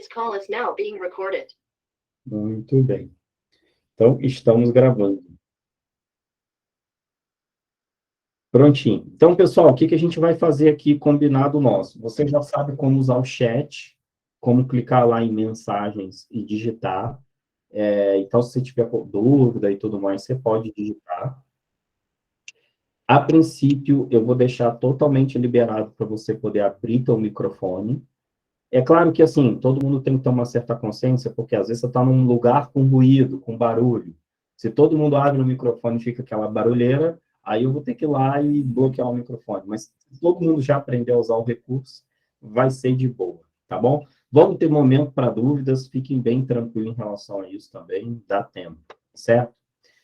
This call is now being recorded. Muito bem. Então, estamos gravando. Prontinho. Então, pessoal, o que que a gente vai fazer aqui combinado nosso? Você já sabe como usar o chat, como clicar lá em mensagens e digitar. Então, se você tiver dúvida e tudo mais, você pode digitar. A princípio, eu vou deixar totalmente liberado para você poder abrir seu microfone. É claro que, assim, todo mundo tem que ter uma certa consciência, porque às vezes você está num lugar com ruído, com barulho. Se todo mundo abre o microfone e fica aquela barulheira, aí eu vou ter que ir lá e bloquear o microfone. Mas se todo mundo já aprendeu a usar o recurso, vai ser de boa, tá bom? Vamos ter momento para dúvidas, fiquem bem tranquilos em relação a isso também, dá tempo, certo?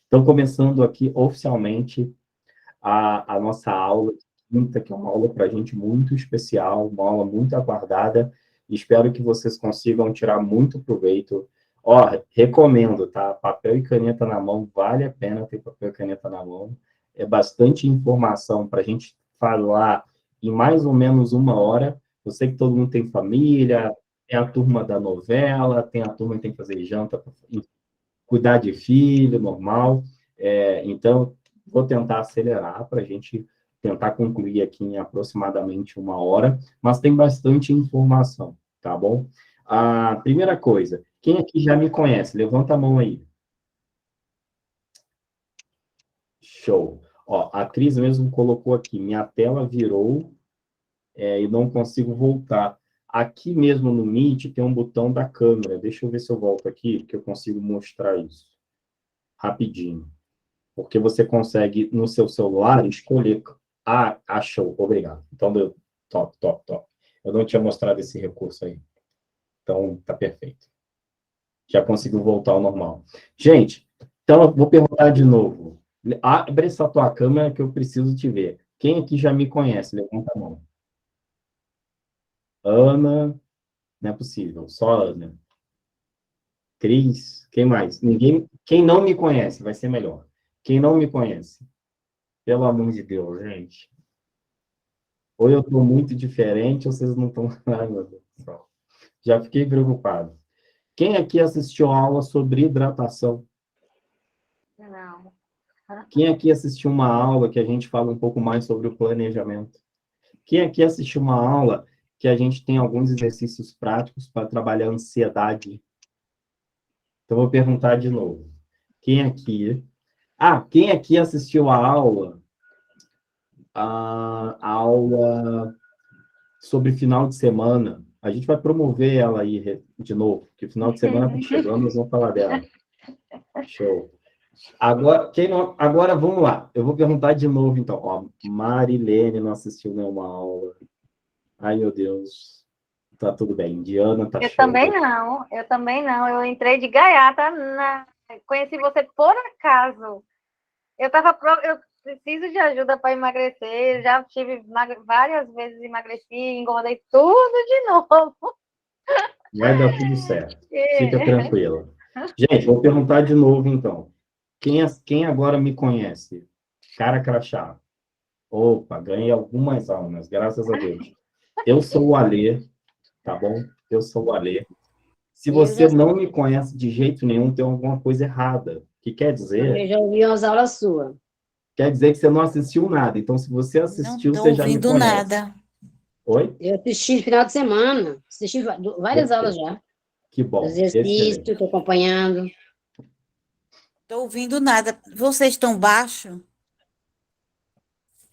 Então, começando aqui oficialmente a nossa aula de quinta, que é uma aula para a gente muito especial, uma aula muito aguardada. Espero que vocês consigam tirar muito proveito. Ó, recomendo, tá? Papel e caneta na mão, vale a pena ter papel e caneta na mão. É bastante informação para a gente falar em mais ou menos uma hora. Eu sei que todo mundo tem família, tem a turma da novela, tem a turma que tem que fazer janta, cuidar de filho, normal. Então, vou tentar acelerar para a gente tentar concluir aqui em aproximadamente uma hora, mas tem bastante informação, tá bom? A primeira coisa, quem aqui já me conhece? Levanta a mão aí. Show. Ó, a Cris mesmo colocou aqui, minha tela virou e não consigo voltar. Aqui mesmo no Meet tem um botão da câmera. Deixa eu ver se eu volto aqui, que eu consigo mostrar isso rapidinho. Porque você consegue, no seu celular, escolher. Ah, achou, obrigado. Então, deu top, top, top. Eu não tinha mostrado esse recurso aí. Então, tá perfeito. Já conseguiu voltar ao normal. Gente, então eu vou perguntar de novo. Abre essa tua câmera que eu preciso te ver. Quem aqui já me conhece? Levanta a mão. Ana, não é possível, só Ana. Cris, quem mais? Ninguém. Quem não me conhece, vai ser melhor. Quem não me conhece? Pelo amor de Deus, gente. Ou eu estou muito diferente, ou vocês não estão. Ai, meu Deus do céu. Já fiquei preocupado. Quem aqui assistiu a aula sobre hidratação? Não. Quem aqui assistiu uma aula que a gente fala um pouco mais sobre o planejamento? Quem aqui assistiu uma aula que a gente tem alguns exercícios práticos para trabalhar a ansiedade? Então, eu vou perguntar de novo. Quem aqui... quem aqui assistiu a aula sobre final de semana? A gente vai promover ela aí de novo, porque final de semana está chegando, nós vamos falar dela. Show. Agora, agora vamos lá. Eu vou perguntar de novo, então. Ó, Marilene não assistiu nenhuma aula. Ai, meu Deus. Tá tudo bem. Diana tá Eu show. também não. Eu entrei de gaiata conheci você por acaso. Eu preciso de ajuda para emagrecer. Já tive várias vezes emagreci, engordei tudo de novo. Vai dar tudo certo. Fica tranquila. Gente, vou perguntar de novo, então. Quem agora me conhece? Cara crachá. Opa, ganhei algumas almas, graças a Deus. Eu sou o Alê, tá bom? Eu sou o Alê. Se você não me conhece de jeito nenhum, tem alguma coisa errada. Que quer dizer? Eu já ouvi umas aulas suas. Quer dizer que você não assistiu nada. Então, se você assistiu, Não você estou já me ouvindo conhece. nada. Oi? Eu assisti no final de semana. Assisti várias aulas já. Que bom. Exercício, Excelente. estou acompanhando. Estou ouvindo nada. Vocês estão baixo?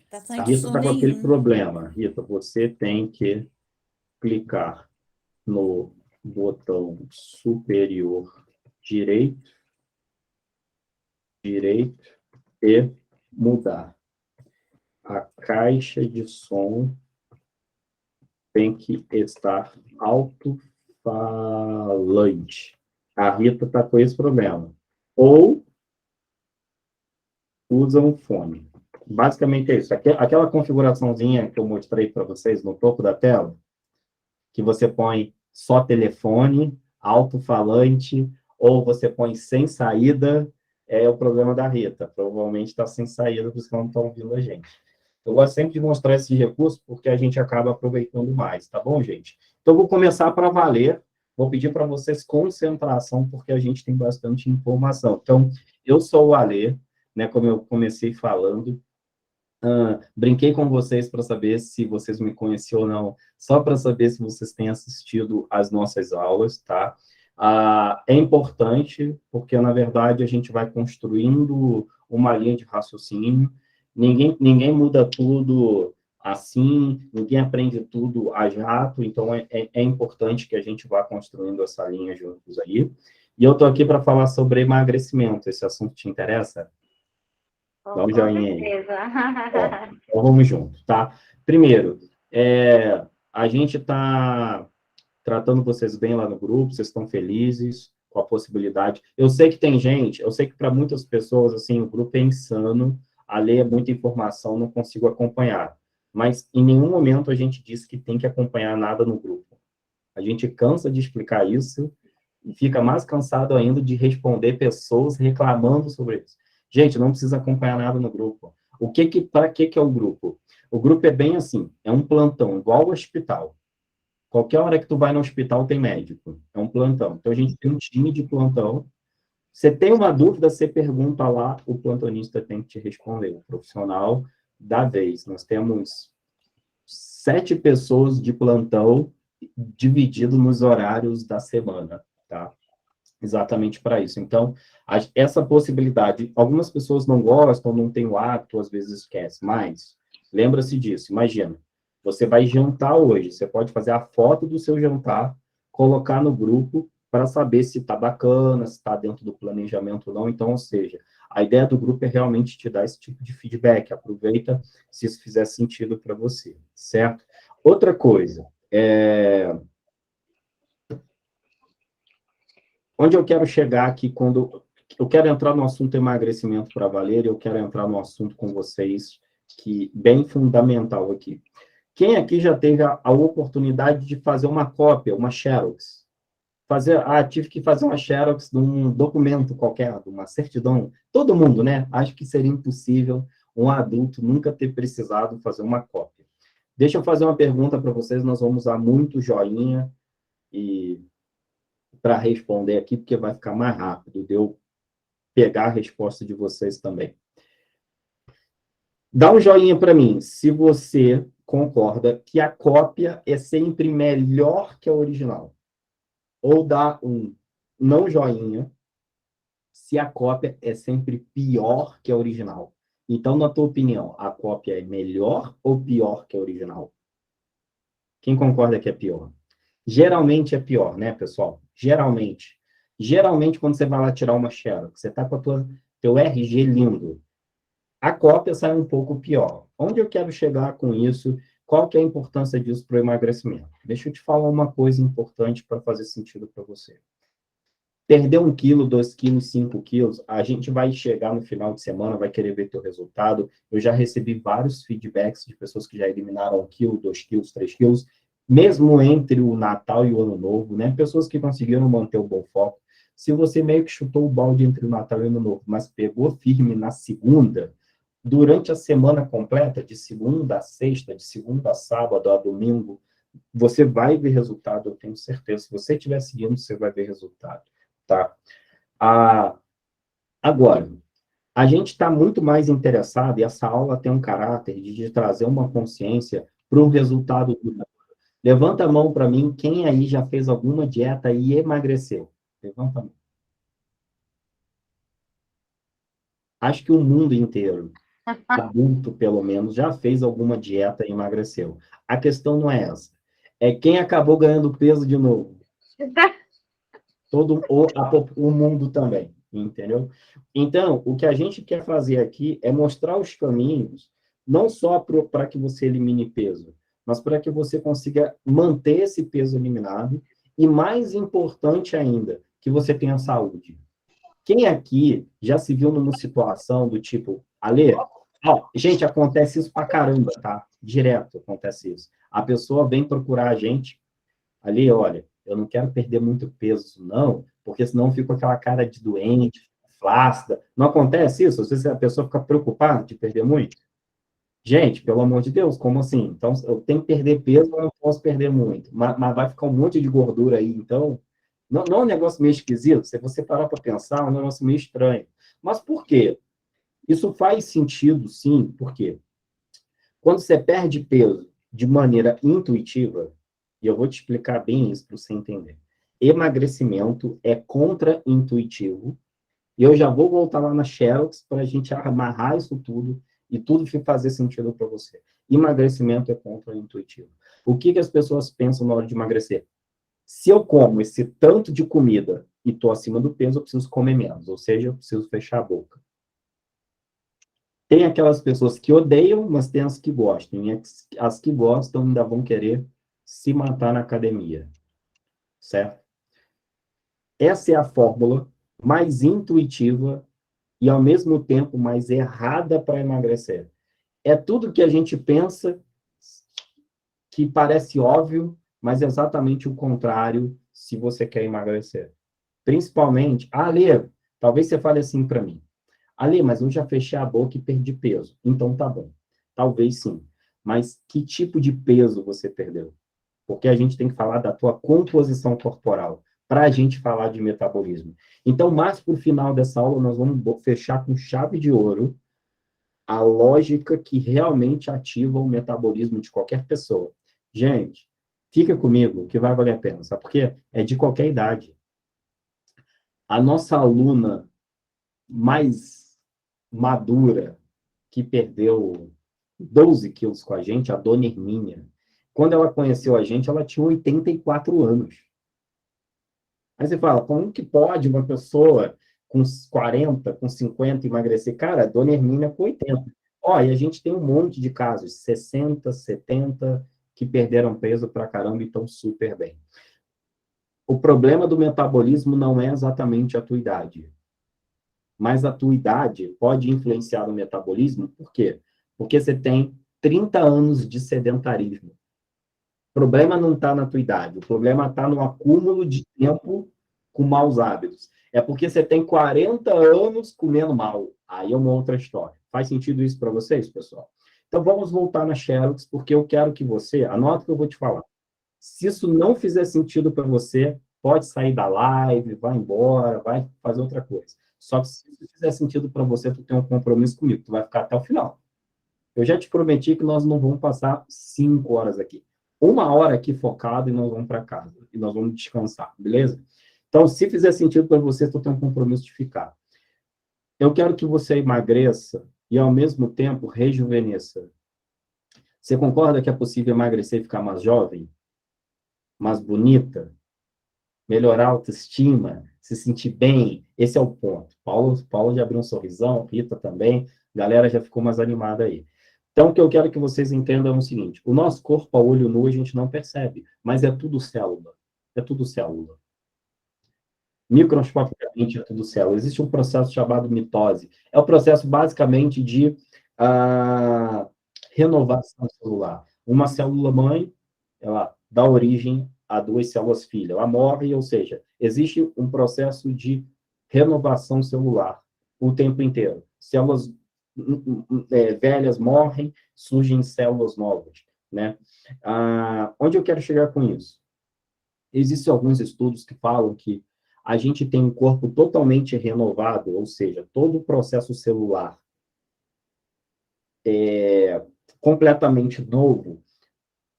Está sem Rita som está com aquele nenhum. problema. Rita, você tem que clicar no botão superior direito e mudar. A caixa de som tem que estar alto-falante. A Rita está com esse problema. Ou usa um fone. Basicamente é isso. Aquela configuraçãozinha que eu mostrei para vocês no topo da tela, que você põe só telefone, alto-falante, ou você põe sem saída, é o problema da Rita. Provavelmente está sem saída, porque não estão ouvindo a gente. Eu gosto sempre de mostrar esse recurso, porque a gente acaba aproveitando mais, tá bom, gente? Então, vou começar para valer. vou pedir para vocês concentração, porque a gente tem bastante informação. Então, eu sou o Alê, né, como eu comecei falando, brinquei com vocês para saber se vocês me conheciam ou não, só para saber se vocês têm assistido às nossas aulas, tá? É importante, porque, na verdade, a gente vai construindo uma linha de raciocínio, ninguém muda tudo assim, ninguém aprende tudo a jato, então é importante que a gente vá construindo essa linha juntos aí. E eu estou aqui para falar sobre emagrecimento. Esse assunto te interessa? Dá um Com joinha aí. certeza. Então vamos junto, tá? Primeiro, a gente está tratando vocês bem lá no grupo, vocês estão felizes com a possibilidade. Eu sei que tem gente, eu sei que para muitas pessoas, assim, o grupo é insano, a ler é muita informação, não consigo acompanhar. Mas em nenhum momento a gente disse que tem que acompanhar nada no grupo. A gente cansa de explicar isso e fica mais cansado ainda de responder pessoas reclamando sobre isso. Gente, não precisa acompanhar nada no grupo. Para que é o grupo? O grupo é bem assim, é um plantão, igual ao hospital. Qualquer hora que tu vai no hospital tem médico, é um plantão. Então a gente tem um time de plantão. Você tem uma dúvida, você pergunta lá, o plantonista tem que te responder, o profissional da vez. Nós temos 7 pessoas de plantão dividido nos horários da semana, tá? Exatamente para isso. Então, essa possibilidade, algumas pessoas não gostam, não têm o hábito, às vezes esquece, mas lembra-se disso, imagina, você vai jantar hoje, você pode fazer a foto do seu jantar, colocar no grupo para saber se está bacana, se está dentro do planejamento ou não. Então, ou seja, a ideia do grupo é realmente te dar esse tipo de feedback, aproveita se isso fizer sentido para você, certo? Outra coisa, onde eu quero chegar aqui quando eu quero entrar no assunto emagrecimento para valer, eu quero entrar no assunto com vocês que bem fundamental aqui. Quem aqui já teve a oportunidade de fazer uma cópia, uma xerox? Tive que fazer uma xerox de um documento qualquer, de uma certidão. Todo mundo, né? Acho que seria impossível um adulto nunca ter precisado fazer uma cópia. Deixa eu fazer uma pergunta para vocês, nós vamos usar muito joinha e para responder aqui, porque vai ficar mais rápido de eu pegar a resposta de vocês também. Dá um joinha para mim, se você concorda que a cópia é sempre melhor que a original. Ou dá um não joinha, se a cópia é sempre pior que a original. Então, na tua opinião, a cópia é melhor ou pior que a original? Quem concorda que é pior? Geralmente é pior, né, pessoal? Geralmente. Geralmente, quando você vai lá tirar uma xerox, você está com teu RG lindo. A cópia sai um pouco pior. Onde eu quero chegar com isso? Qual que é a importância disso para o emagrecimento? Deixa eu te falar uma coisa importante para fazer sentido para você. Perder 1 quilo, 2 quilos, 5 quilos, a gente vai chegar no final de semana, vai querer ver teu resultado. Eu já recebi vários feedbacks de pessoas que já eliminaram 1 quilo, 2 quilos, 3 quilos, mesmo entre o Natal e o Ano Novo, né? Pessoas que conseguiram manter o bom foco. Se você meio que chutou o balde entre o Natal e o Ano Novo, mas pegou firme na segunda, durante a semana completa, de segunda a sexta, de segunda a sábado a domingo, você vai ver resultado, eu tenho certeza. Se você estiver seguindo, você vai ver resultado, tá? Agora, a gente está muito mais interessado, e essa aula tem um caráter de trazer uma consciência para um resultado duradouro. Levanta a mão para mim, quem aí já fez alguma dieta e emagreceu? Levanta a mão. Acho que o mundo inteiro, adulto pelo menos, já fez alguma dieta e emagreceu. A questão não é essa. É quem acabou ganhando peso de novo. O mundo também, entendeu? Então, o que a gente quer fazer aqui é mostrar os caminhos, não só para que você elimine peso, mas para que você consiga manter esse peso eliminado e, mais importante ainda, que você tenha saúde. Quem aqui já se viu numa situação do tipo, Alê, gente, acontece isso pra caramba, tá? Direto acontece isso. A pessoa vem procurar a gente, Alê, olha, eu não quero perder muito peso, não, porque senão eu fico com aquela cara de doente, flácida. Não acontece isso? Às vezes a pessoa fica preocupada de perder muito. Gente, pelo amor de Deus, como assim? Então, eu tenho que perder peso, eu não posso perder muito, mas vai ficar um monte de gordura aí, então, não é um negócio meio esquisito? Se você parar para pensar, é um negócio meio estranho. Mas por quê? Isso faz sentido, sim, por quê? Quando você perde peso de maneira intuitiva, e eu vou te explicar bem isso para você entender. Emagrecimento é contra-intuitivo, e eu já vou voltar lá na Xerox para a gente amarrar isso tudo e tudo fazer sentido para você. Emagrecimento é contra-intuitivo. O que as pessoas pensam na hora de emagrecer? Se eu como esse tanto de comida e estou acima do peso, eu preciso comer menos, ou seja, eu preciso fechar a boca. Tem aquelas pessoas que odeiam, mas tem as que gostam. E as que gostam ainda vão querer se matar na academia. Certo? Essa é a fórmula mais intuitiva e, ao mesmo tempo, mais errada para emagrecer. É tudo que a gente pensa que parece óbvio, mas é exatamente o contrário se você quer emagrecer. Principalmente, Lê, talvez você fale assim para mim. Ale, mas eu já fechei a boca e perdi peso. Então tá bom. Talvez sim. Mas que tipo de peso você perdeu? Porque a gente tem que falar da tua composição corporal para a gente falar de metabolismo. Então, mais para o final dessa aula, nós vamos fechar com chave de ouro a lógica que realmente ativa o metabolismo de qualquer pessoa. Gente, fica comigo que vai valer a pena. Sabe por quê? É de qualquer idade. A nossa aluna mais madura, que perdeu 12 quilos com a gente, a dona Hermínia. Quando ela conheceu a gente, ela tinha 84 anos. Aí você fala, como que pode uma pessoa com 40, com 50 emagrecer? Cara, a dona Hermínia com 80. Ó, e a gente tem um monte de casos, 60, 70, que perderam peso pra caramba e estão super bem. O problema do metabolismo não é exatamente a tua idade. Mas a tua idade pode influenciar no metabolismo, por quê? Porque você tem 30 anos de sedentarismo. O problema não está na tua idade, o problema está no acúmulo de tempo com maus hábitos. É porque você tem 40 anos comendo mal. Aí é uma outra história. Faz sentido isso para vocês, pessoal? Então vamos voltar na Xerox, porque eu quero que você, anota o que eu vou te falar. Se isso não fizer sentido para você, pode sair da live, vai embora, vai fazer outra coisa. Só que se isso fizer sentido para você, tu tem um compromisso comigo, tu vai ficar até o final. Eu já te prometi que nós não vamos passar 5 horas aqui. 1 hora aqui focado e nós vamos para casa. E nós vamos descansar, beleza? Então, se fizer sentido para você, tu tem um compromisso de ficar. Eu quero que você emagreça e, ao mesmo tempo, rejuvenesça. Você concorda que é possível emagrecer e ficar mais jovem? Mais bonita? Melhorar a autoestima, se sentir bem, esse é o ponto. Paulo já abriu um sorrisão, Rita também, galera já ficou mais animada aí. Então, o que eu quero que vocês entendam é o seguinte, o nosso corpo a olho nu a gente não percebe, mas é tudo célula. É tudo célula. Microscopicamente é tudo célula. Existe um processo chamado mitose. É o processo, basicamente, de renovação celular. Uma célula-mãe, ela dá origem a 2 células filha. Ela morre, ou seja, existe um processo de renovação celular o tempo inteiro. Células velhas morrem, surgem células novas, né? Onde eu quero chegar com isso? Existem alguns estudos que falam que a gente tem um corpo totalmente renovado, ou seja, todo o processo celular é completamente novo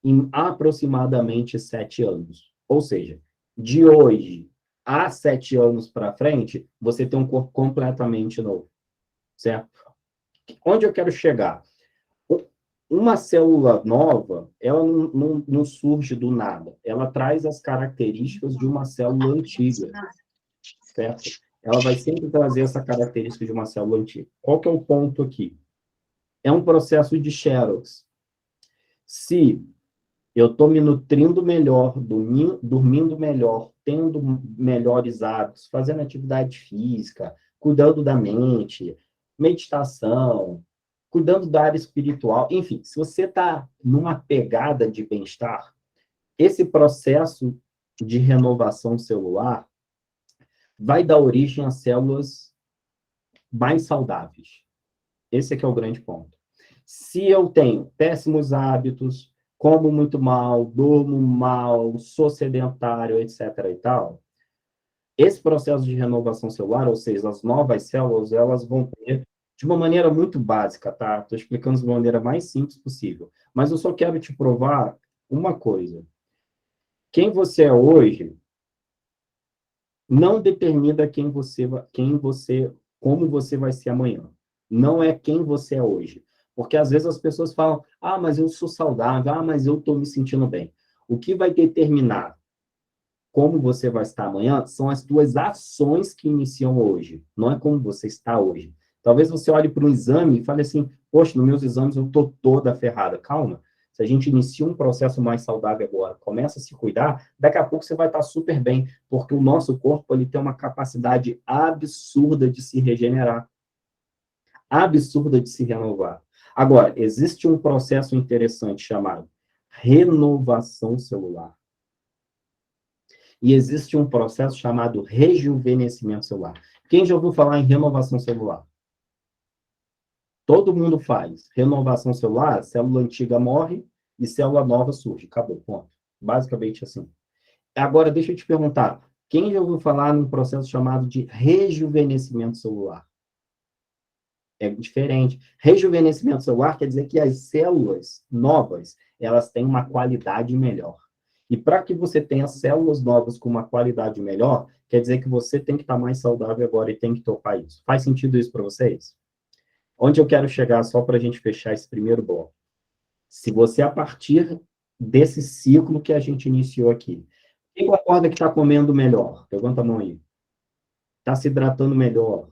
em aproximadamente 7 anos. Ou seja, de hoje a 7 anos para frente, você tem um corpo completamente novo, certo? Onde eu quero chegar? Uma célula nova, ela não surge do nada. Ela traz as características de uma célula antiga, certo? Ela vai sempre trazer essa característica de uma célula antiga. Qual que é o ponto aqui? É um processo de Xerox. Se eu estou me nutrindo melhor, dormindo melhor, tendo melhores hábitos, fazendo atividade física, cuidando da mente, meditação, cuidando da área espiritual, enfim, se você está numa pegada de bem-estar, esse processo de renovação celular vai dar origem a células mais saudáveis. Esse aqui é o grande ponto. Se eu tenho péssimos hábitos, como muito mal, durmo mal, sou sedentário, etc. e tal, esse processo de renovação celular, ou seja, as novas células, elas vão ter de uma maneira muito básica, tá? Estou explicando de uma maneira mais simples possível. Mas eu só quero te provar uma coisa. Quem você é hoje não determina como você vai ser amanhã. Não é quem você é hoje. Porque às vezes as pessoas falam, ah, mas eu sou saudável, ah, mas eu estou me sentindo bem. O que vai determinar como você vai estar amanhã são as suas ações que iniciam hoje, não é como você está hoje. Talvez você olhe para um exame e fale assim, poxa, nos meus exames eu estou toda ferrada. Calma, se a gente inicia um processo mais saudável agora, começa a se cuidar, daqui a pouco você vai estar super bem, porque o nosso corpo ele tem uma capacidade absurda de se regenerar, absurda de se renovar. Agora, existe um processo interessante chamado renovação celular. E existe um processo chamado rejuvenescimento celular. Quem já ouviu falar em renovação celular? Todo mundo faz. Renovação celular, célula antiga morre e célula nova surge. Acabou, ponto. Basicamente assim. Agora, deixa eu te perguntar. Quem já ouviu falar num processo chamado de rejuvenescimento celular? É diferente. Rejuvenescimento celular quer dizer que as células novas, elas têm uma qualidade melhor. E para que você tenha células novas com uma qualidade melhor, quer dizer que você tem que estar mais saudável agora e tem que topar isso. Faz sentido isso para vocês? Onde eu quero chegar, só para a gente fechar esse primeiro bloco? Se você, a partir desse ciclo que a gente iniciou aqui, quem concorda que está comendo melhor? Levanta a mão aí. Está se hidratando melhor?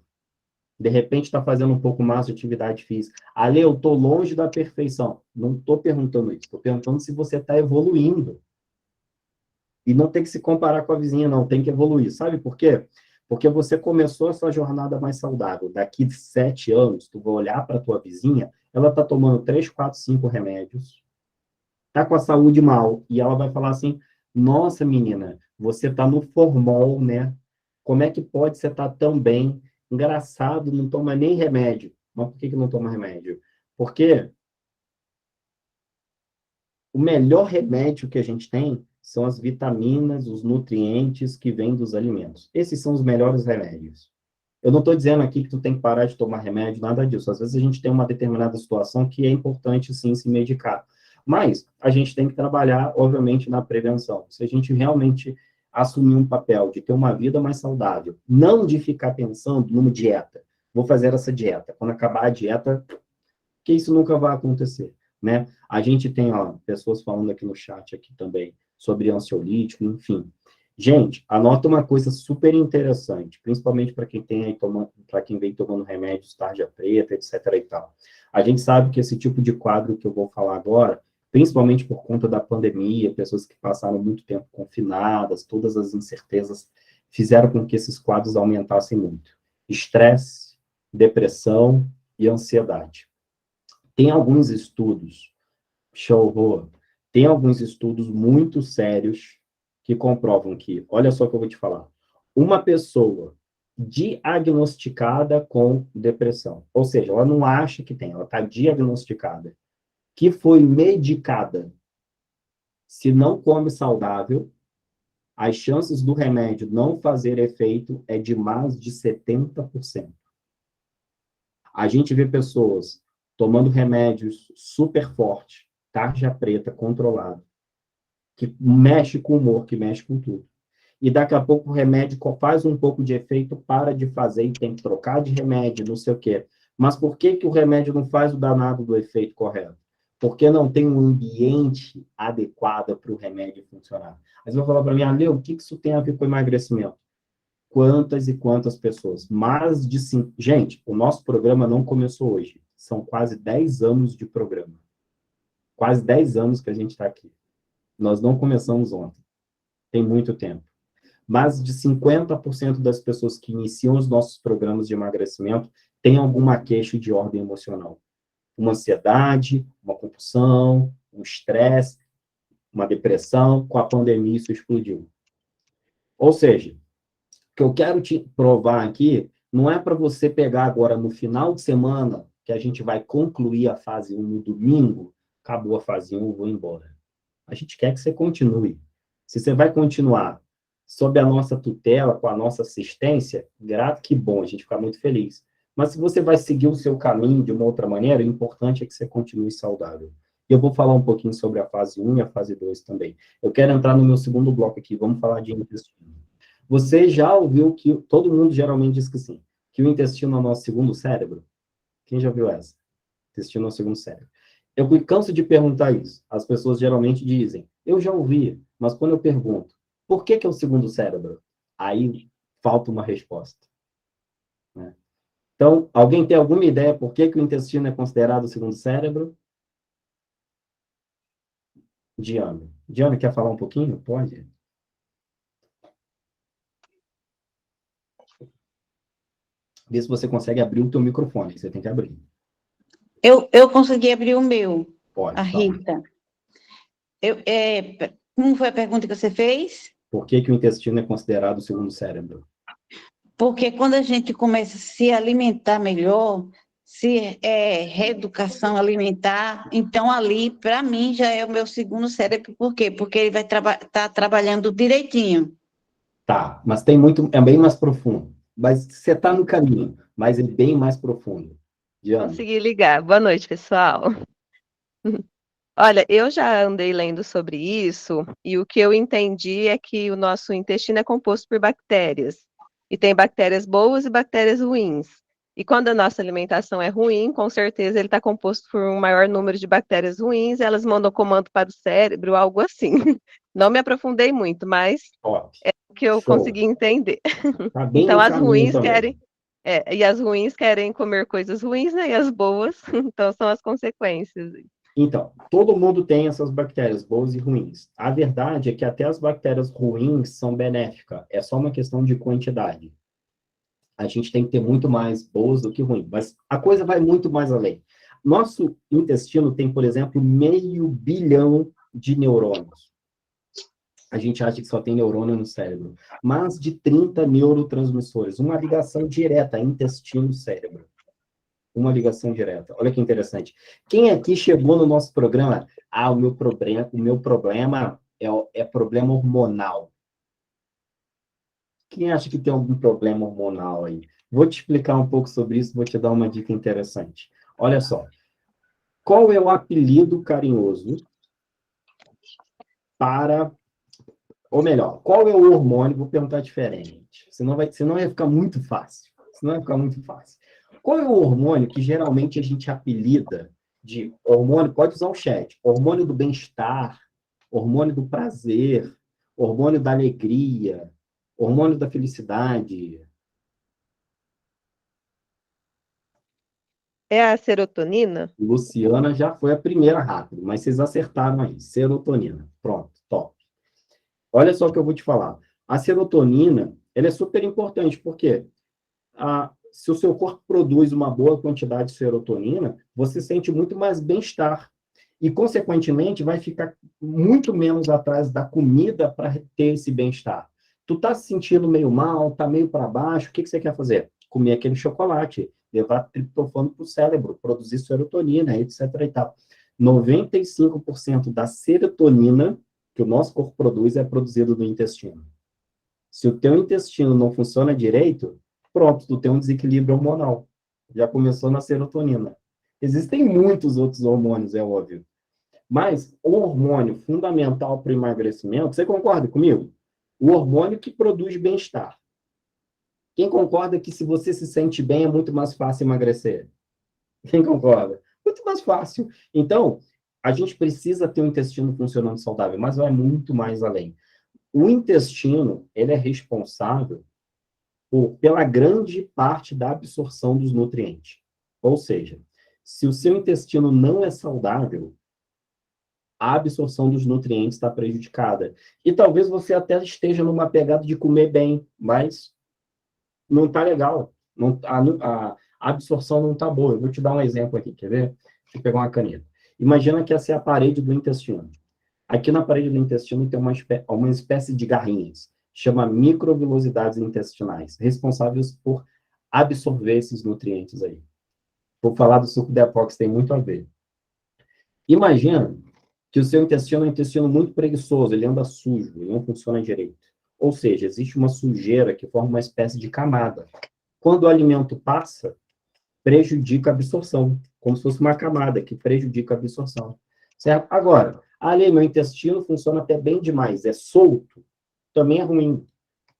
De repente está fazendo um pouco mais de atividade física. Ale, eu estou longe da perfeição. Não estou perguntando isso. Estou perguntando se você está evoluindo. E não tem que se comparar com a vizinha, não. Tem que evoluir. Sabe por quê? Porque você começou a sua jornada mais saudável. Daqui 7 anos, tu vai olhar para a tua vizinha, ela está tomando 3, 4, 5 remédios, está com a saúde mal, e ela vai falar assim, nossa, menina, você está no formol, né? Como é que pode você estar tão bem? Engraçado, não toma nem remédio. Mas por que não toma remédio? Porque o melhor remédio que a gente tem são as vitaminas, os nutrientes que vêm dos alimentos. Esses são os melhores remédios. Eu não estou dizendo aqui que tu tem que parar de tomar remédio, nada disso. Às vezes a gente tem uma determinada situação que é importante, sim, se medicar. Mas a gente tem que trabalhar, obviamente, na prevenção. Se a gente realmente assumir um papel de ter uma vida mais saudável, não de ficar pensando numa dieta. Vou fazer essa dieta. Quando acabar a dieta, que isso nunca vai acontecer, né? A gente tem, ó, pessoas falando aqui no chat aqui também sobre ansiolítico, enfim. Gente, anota uma coisa super interessante, principalmente para quem tem aí para quem vem tomando remédios tarja preta, etc. e tal. A gente sabe que esse tipo de quadro que eu vou falar agora, principalmente por conta da pandemia, pessoas que passaram muito tempo confinadas, todas as incertezas fizeram com que esses quadros aumentassem muito. Estresse, depressão e ansiedade. Tem alguns estudos, tem alguns estudos muito sérios que comprovam que, olha só o que eu vou te falar, uma pessoa diagnosticada com depressão, ou seja, ela não acha que tem, ela está diagnosticada, que foi medicada, se não come saudável, as chances do remédio não fazer efeito é de mais de 70%. A gente vê pessoas tomando remédios super fortes, tarja preta, controlado, que mexe com o humor, que mexe com tudo. E daqui a pouco o remédio faz um pouco de efeito, para de fazer e tem que trocar de remédio, não sei o quê. Mas por que o remédio não faz o danado do efeito correto? Porque não tem um ambiente adequado para o remédio funcionar. Mas vai falar para mim, Ale, o que isso tem a ver com emagrecimento? Quantas e quantas pessoas? Mais de 5... Gente, o nosso programa não começou hoje. São quase 10 anos de programa. Quase 10 anos que a gente está aqui. Nós não começamos ontem. Tem muito tempo. Mais de 50% das pessoas que iniciam os nossos programas de emagrecimento têm alguma queixa de ordem emocional. Uma ansiedade, uma compulsão, um estresse, uma depressão. Com a pandemia, isso explodiu. Ou seja, o que eu quero te provar aqui não é para você pegar agora no final de semana, que a gente vai concluir a fase 1 no domingo, acabou a fase 1, eu vou embora. A gente quer que você continue. Se você vai continuar sob a nossa tutela, com a nossa assistência, grato, que bom, a gente fica muito feliz. Mas se você vai seguir o seu caminho de uma outra maneira, o importante é que você continue saudável. E eu vou falar um pouquinho sobre a fase 1 e a fase 2 também. Eu quero entrar no meu segundo bloco aqui, vamos falar de intestino. Você já ouviu que, todo mundo geralmente diz que sim, que o intestino é o nosso segundo cérebro? Quem já viu essa? Intestino é o segundo cérebro. Eu me canso de perguntar isso. As pessoas geralmente dizem, eu já ouvi, mas quando eu pergunto, por que é o segundo cérebro? Aí falta uma resposta. Né? Então, alguém tem alguma ideia por que o intestino é considerado o segundo cérebro? Diana. Diana, quer falar um pouquinho? Pode. Vê se você consegue abrir o teu microfone. Você tem que abrir. Eu consegui abrir o meu, Pode. a Tá. Rita. Como foi a pergunta que você fez? Por que o intestino é considerado o segundo cérebro? Porque quando a gente começa a se alimentar melhor, se é reeducação alimentar, então ali, para mim, já é o meu segundo cérebro. Por quê? Porque ele vai estar trabalhando direitinho. Tá, mas tem muito, é bem mais profundo. Mas você está no caminho, mas é bem mais profundo. Diana. Consegui ligar. Boa noite, pessoal. Olha, eu já andei lendo sobre isso e o que eu entendi é que o nosso intestino é composto por bactérias. E tem bactérias boas e bactérias ruins. E quando a nossa alimentação é ruim, com certeza ele está composto por um maior número de bactérias ruins, elas mandam comando para o cérebro, algo assim. Não me aprofundei muito, mas Top. é o que eu Show. consegui entender. Tá bem Então no as caminho ruins também. querem. E as ruins querem comer coisas ruins, né? E as boas, então são as consequências. Então, todo mundo tem essas bactérias boas e ruins. A verdade é que até as bactérias ruins são benéficas. É só uma questão de quantidade. A gente tem que ter muito mais boas do que ruins. Mas a coisa vai muito mais além. Nosso intestino tem, por exemplo, 500 bilhão de neurônios. A gente acha que só tem neurônio no cérebro. Mais de 30 neurotransmissores. Uma ligação direta, intestino-cérebro. Uma ligação direta. Olha que interessante. Quem aqui chegou no nosso programa? Ah, o meu problema é problema hormonal. Quem acha que tem algum problema hormonal aí? Vou te explicar um pouco sobre isso, vou te dar uma dica interessante. Olha só. Qual é o apelido carinhoso para... Ou melhor, qual é o hormônio? Vou perguntar diferente. Senão vai ficar muito fácil. Senão vai ficar muito fácil. Qual é o hormônio que geralmente a gente apelida de hormônio? Pode usar o chat. Hormônio do bem-estar, hormônio do prazer, hormônio da alegria, hormônio da felicidade. É a serotonina? Luciana já foi a primeira rápido, mas vocês acertaram aí. Serotonina. Pronto, top. Olha só o que eu vou te falar. A serotonina, ela é super importante, porque se o seu corpo produz uma boa quantidade de serotonina, você sente muito mais bem-estar. E, consequentemente, vai ficar muito menos atrás da comida para ter esse bem-estar. Tu tá se sentindo meio mal, tá meio para baixo, o que você quer fazer? Comer aquele chocolate, levar triptofano para o cérebro, produzir serotonina, etc. e tal. 95% da serotonina que o nosso corpo produz é produzido no intestino. Se o teu intestino não funciona direito, pronto, tu tem um desequilíbrio hormonal. Já começou na serotonina. Existem muitos outros hormônios, é óbvio. Mas o hormônio fundamental para o emagrecimento, você concorda comigo? O hormônio que produz bem-estar. Quem concorda que se você se sente bem, é muito mais fácil emagrecer? Quem concorda? Muito mais fácil. Então, a gente precisa ter um intestino funcionando saudável, mas vai muito mais além. O intestino, ele é responsável pela grande parte da absorção dos nutrientes. Ou seja, se o seu intestino não é saudável, a absorção dos nutrientes está prejudicada. E talvez você até esteja numa pegada de comer bem, mas não está legal. A absorção não está boa. Eu vou te dar um exemplo aqui, quer ver? Deixa eu pegar uma caneta. Imagina que essa é a parede do intestino. Aqui na parede do intestino tem uma espécie de garrinhas, chama microvilosidades intestinais, responsáveis por absorver esses nutrientes aí. Vou falar do suco de apóx, tem muito a ver. Imagina que o seu intestino é um intestino muito preguiçoso, ele anda sujo, ele não funciona direito. Ou seja, existe uma sujeira que forma uma espécie de camada. Quando o alimento passa, prejudica a absorção, como se fosse uma camada que prejudica a absorção. Certo? Agora, ali, meu intestino funciona até bem demais, é solto, também é ruim,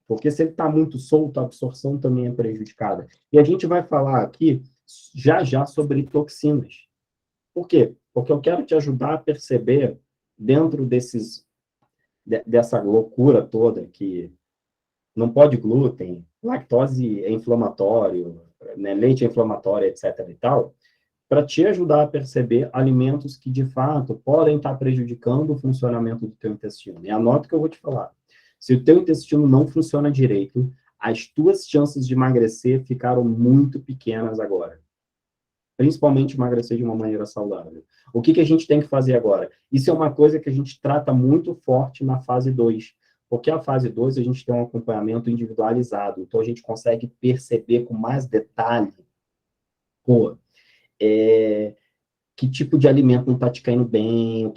porque se ele está muito solto, a absorção também é prejudicada. E a gente vai falar aqui, já sobre toxinas. Por quê? Porque eu quero te ajudar a perceber, dentro dessa loucura toda, que não pode glúten, lactose é inflamatório, né, leite é inflamatório, etc. e tal, para te ajudar a perceber alimentos que, de fato, podem estar prejudicando o funcionamento do teu intestino. E anota o que eu vou te falar. Se o teu intestino não funciona direito, as tuas chances de emagrecer ficaram muito pequenas agora. Principalmente emagrecer de uma maneira saudável. O que a gente tem que fazer agora? Isso é uma coisa que a gente trata muito forte na fase 2, porque a fase 2 a gente tem um acompanhamento individualizado, então a gente consegue perceber com mais detalhe, que tipo de alimento não está te caindo bem,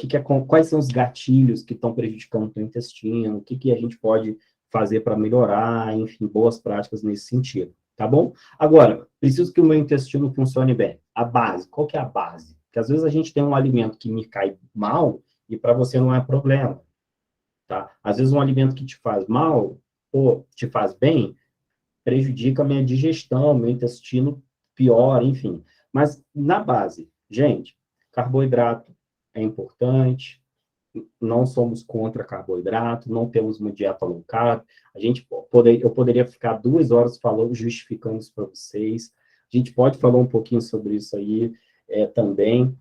quais são os gatilhos que estão prejudicando o teu intestino, o que a gente pode fazer para melhorar, enfim, boas práticas nesse sentido, tá bom? Agora, preciso que o meu intestino funcione bem. A base, qual que é a base? Porque às vezes a gente tem um alimento que me cai mal e para você não é problema, tá? Às vezes um alimento que te faz mal ou te faz bem prejudica a minha digestão, meu intestino piora, enfim. Mas na base, gente, carboidrato é importante, não somos contra carboidrato, não temos uma dieta low carb. Eu poderia ficar 2 horas falando, justificando isso para vocês. A gente pode falar um pouquinho sobre isso aí também.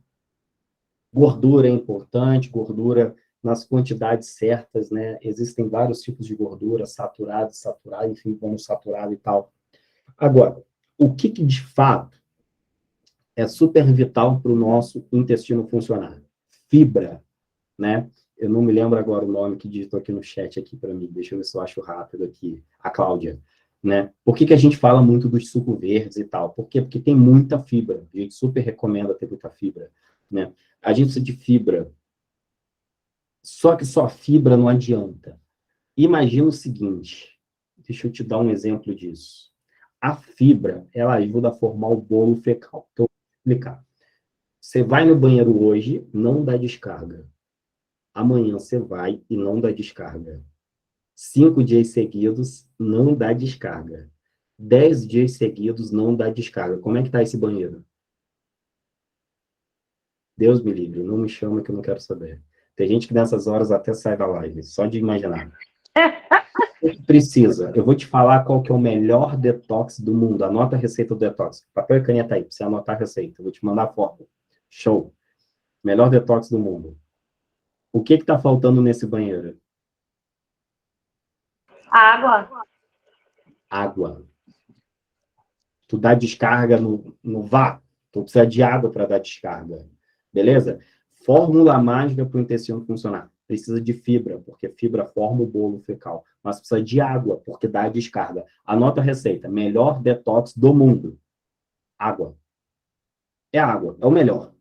Gordura é importante, gordura nas quantidades certas, né? Existem vários tipos de gordura, saturada, enfim, monossaturada e tal. Agora, o que de fato é super vital para o nosso intestino funcionar? Fibra, né? Eu não me lembro agora o nome que digitou aqui no chat aqui para mim. Deixa eu ver se eu acho rápido aqui. A Cláudia, né? Por que a gente fala muito dos sucos verdes e tal? Por quê? Porque tem muita fibra. A gente super recomenda ter muita fibra, né? A gente precisa de fibra. Só que só fibra não adianta. Imagina o seguinte. Deixa eu te dar um exemplo disso. A fibra, ela ajuda a formar o bolo fecal. Então, vou explicar. Você vai no banheiro hoje, não dá descarga. Amanhã você vai e não dá descarga. 5 dias seguidos, não dá descarga. 10 dias seguidos, não dá descarga. Como é que tá esse banheiro? Deus me livre, não me chama que eu não quero saber. Tem gente que nessas horas até sai da live, só de imaginar. Precisa. Eu vou te falar qual que é o melhor detox do mundo. Anota a receita do detox. Papel e caneta aí, pra você anotar a receita. Eu vou te mandar a foto. Show. Melhor detox do mundo. O que tá faltando nesse banheiro? Água. Água. Tu dá descarga no VAR. Tu precisa de água para dar descarga. Beleza? Fórmula mágica para o intestino funcionar. Precisa de fibra, porque fibra forma o bolo fecal. Mas precisa de água, porque dá descarga. Anota a receita. Melhor detox do mundo. Água. É água. É o melhor.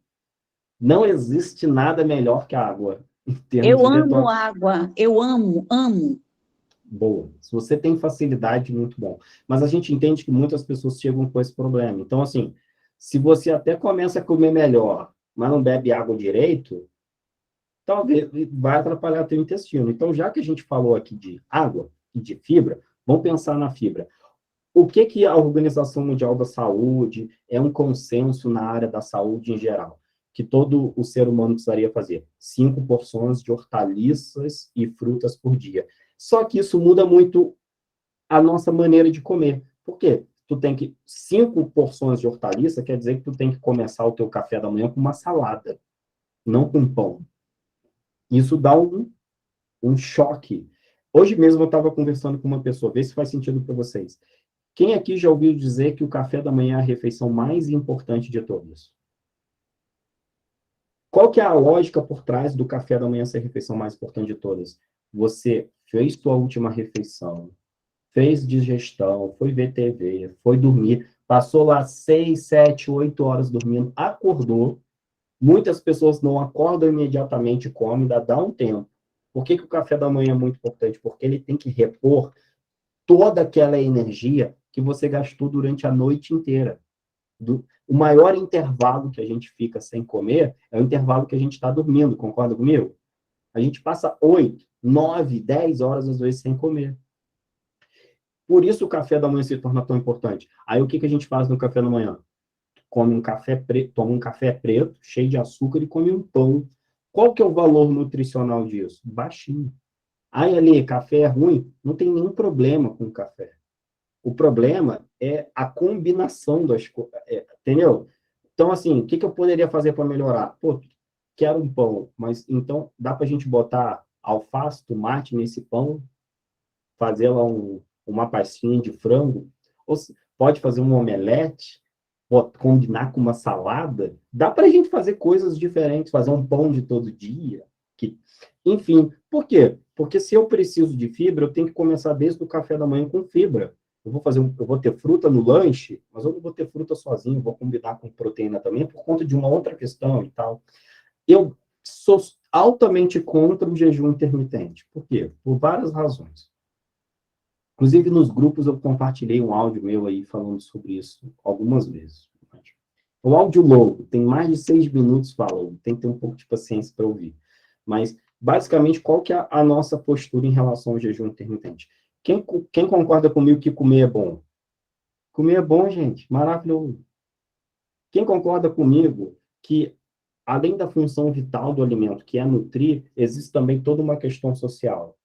Não existe nada melhor que a água. Em termos Eu de amo detox. água, eu amo. Boa. Se você tem facilidade, muito bom. Mas a gente entende que muitas pessoas chegam com esse problema. Então, assim, se você até começa a comer melhor, mas não bebe água direito, talvez vai atrapalhar teu intestino. Então, já que a gente falou aqui de água e de fibra, vamos pensar na fibra. O que a Organização Mundial da Saúde é um consenso na área da saúde em geral? Que todo o ser humano precisaria fazer 5 porções de hortaliças e frutas por dia. Só que isso muda muito a nossa maneira de comer. Por quê? 5 porções de hortaliça quer dizer que tu tem que começar o teu café da manhã com uma salada, não com pão. Isso dá um choque. Hoje mesmo eu estava conversando com uma pessoa, vê se faz sentido para vocês. Quem aqui já ouviu dizer que o café da manhã é a refeição mais importante de todas? Qual que é a lógica por trás do café da manhã ser a refeição mais importante de todas? Você fez sua última refeição, fez digestão, foi ver TV, foi dormir, passou lá 6, 7, 8 horas dormindo, acordou, Muitas pessoas não acordam imediatamente e comem, dá um tempo. Por que o café da manhã é muito importante? Porque ele tem que repor toda aquela energia que você gastou durante a noite inteira. O maior intervalo que a gente fica sem comer é o intervalo que a gente está dormindo, concorda comigo? A gente passa 8, 9, 10 horas, às vezes, sem comer. Por isso o café da manhã se torna tão importante. Aí o que a gente faz no café da manhã? Come um café preto, toma um café preto, cheio de açúcar, e come um pão. Qual que é o valor nutricional disso? Baixinho. Aí, ali, café é ruim? Não tem nenhum problema com o café. O problema é a combinação das coisas, entendeu? Então, assim, o que eu poderia fazer para melhorar? Pô, quero um pão, mas então dá para a gente botar alface, tomate nesse pão, fazer lá uma pastinha de frango, ou pode fazer um omelete, combinar com uma salada, dá para a gente fazer coisas diferentes, fazer um pão de todo dia, enfim, por quê? Porque se eu preciso de fibra, eu tenho que começar desde o café da manhã com fibra. Eu vou ter fruta no lanche, mas eu não vou ter fruta sozinho, vou combinar com proteína também, por conta de uma outra questão e tal. Eu sou altamente contra o jejum intermitente. Por quê? Por várias razões. Inclusive, nos grupos eu compartilhei um áudio meu aí falando sobre isso algumas vezes. O áudio longo, tem mais de 6 minutos falando, tem que ter um pouco de paciência para ouvir. Mas, basicamente, qual que é a nossa postura em relação ao jejum intermitente? Quem concorda comigo que comer é bom? Comer é bom, gente, maravilhoso. Quem concorda comigo que, além da função vital do alimento, que é nutrir, existe também toda uma questão social?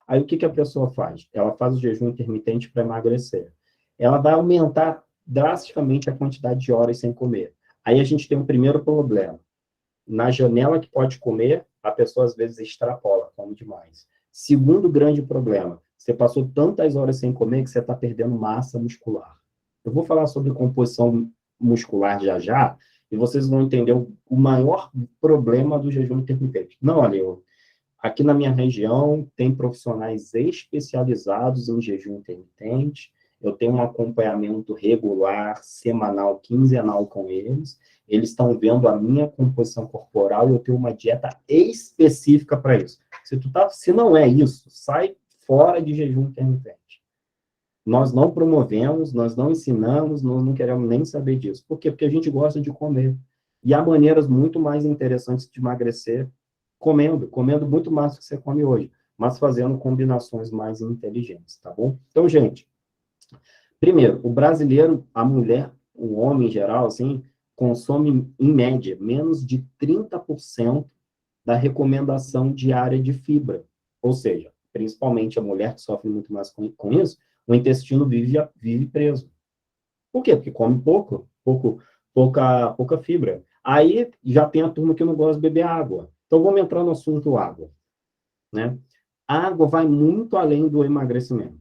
Aí o que a pessoa faz? Ela faz o jejum intermitente para emagrecer. Ela vai aumentar drasticamente a quantidade de horas sem comer. Aí a gente tem um primeiro problema. Na janela que pode comer, a pessoa às vezes extrapola, come demais. Segundo grande problema, você passou tantas horas sem comer que você está perdendo massa muscular. Eu vou falar sobre composição muscular já, e vocês vão entender o maior problema do jejum intermitente. Não, olha, aqui na minha região tem profissionais especializados em jejum intermitente, eu tenho um acompanhamento regular, semanal, quinzenal com eles, eles estão vendo a minha composição corporal e eu tenho uma dieta específica para isso. Se não é isso, sai fora de jejum intermitente. Nós não promovemos, nós não ensinamos, nós não queremos nem saber disso. Por quê? Porque a gente gosta de comer. E há maneiras muito mais interessantes de emagrecer comendo muito mais do que você come hoje, mas fazendo combinações mais inteligentes, tá bom? Então, gente, primeiro, o brasileiro, a mulher, o homem em geral, assim, consome, em média, menos de 30% da recomendação diária de fibra. Ou seja, principalmente a mulher que sofre muito mais com isso, o intestino vive preso. Por quê? Porque come pouca fibra. Aí já tem a turma que não gosta de beber água. Então vamos entrar no assunto água, né? A água vai muito além do emagrecimento.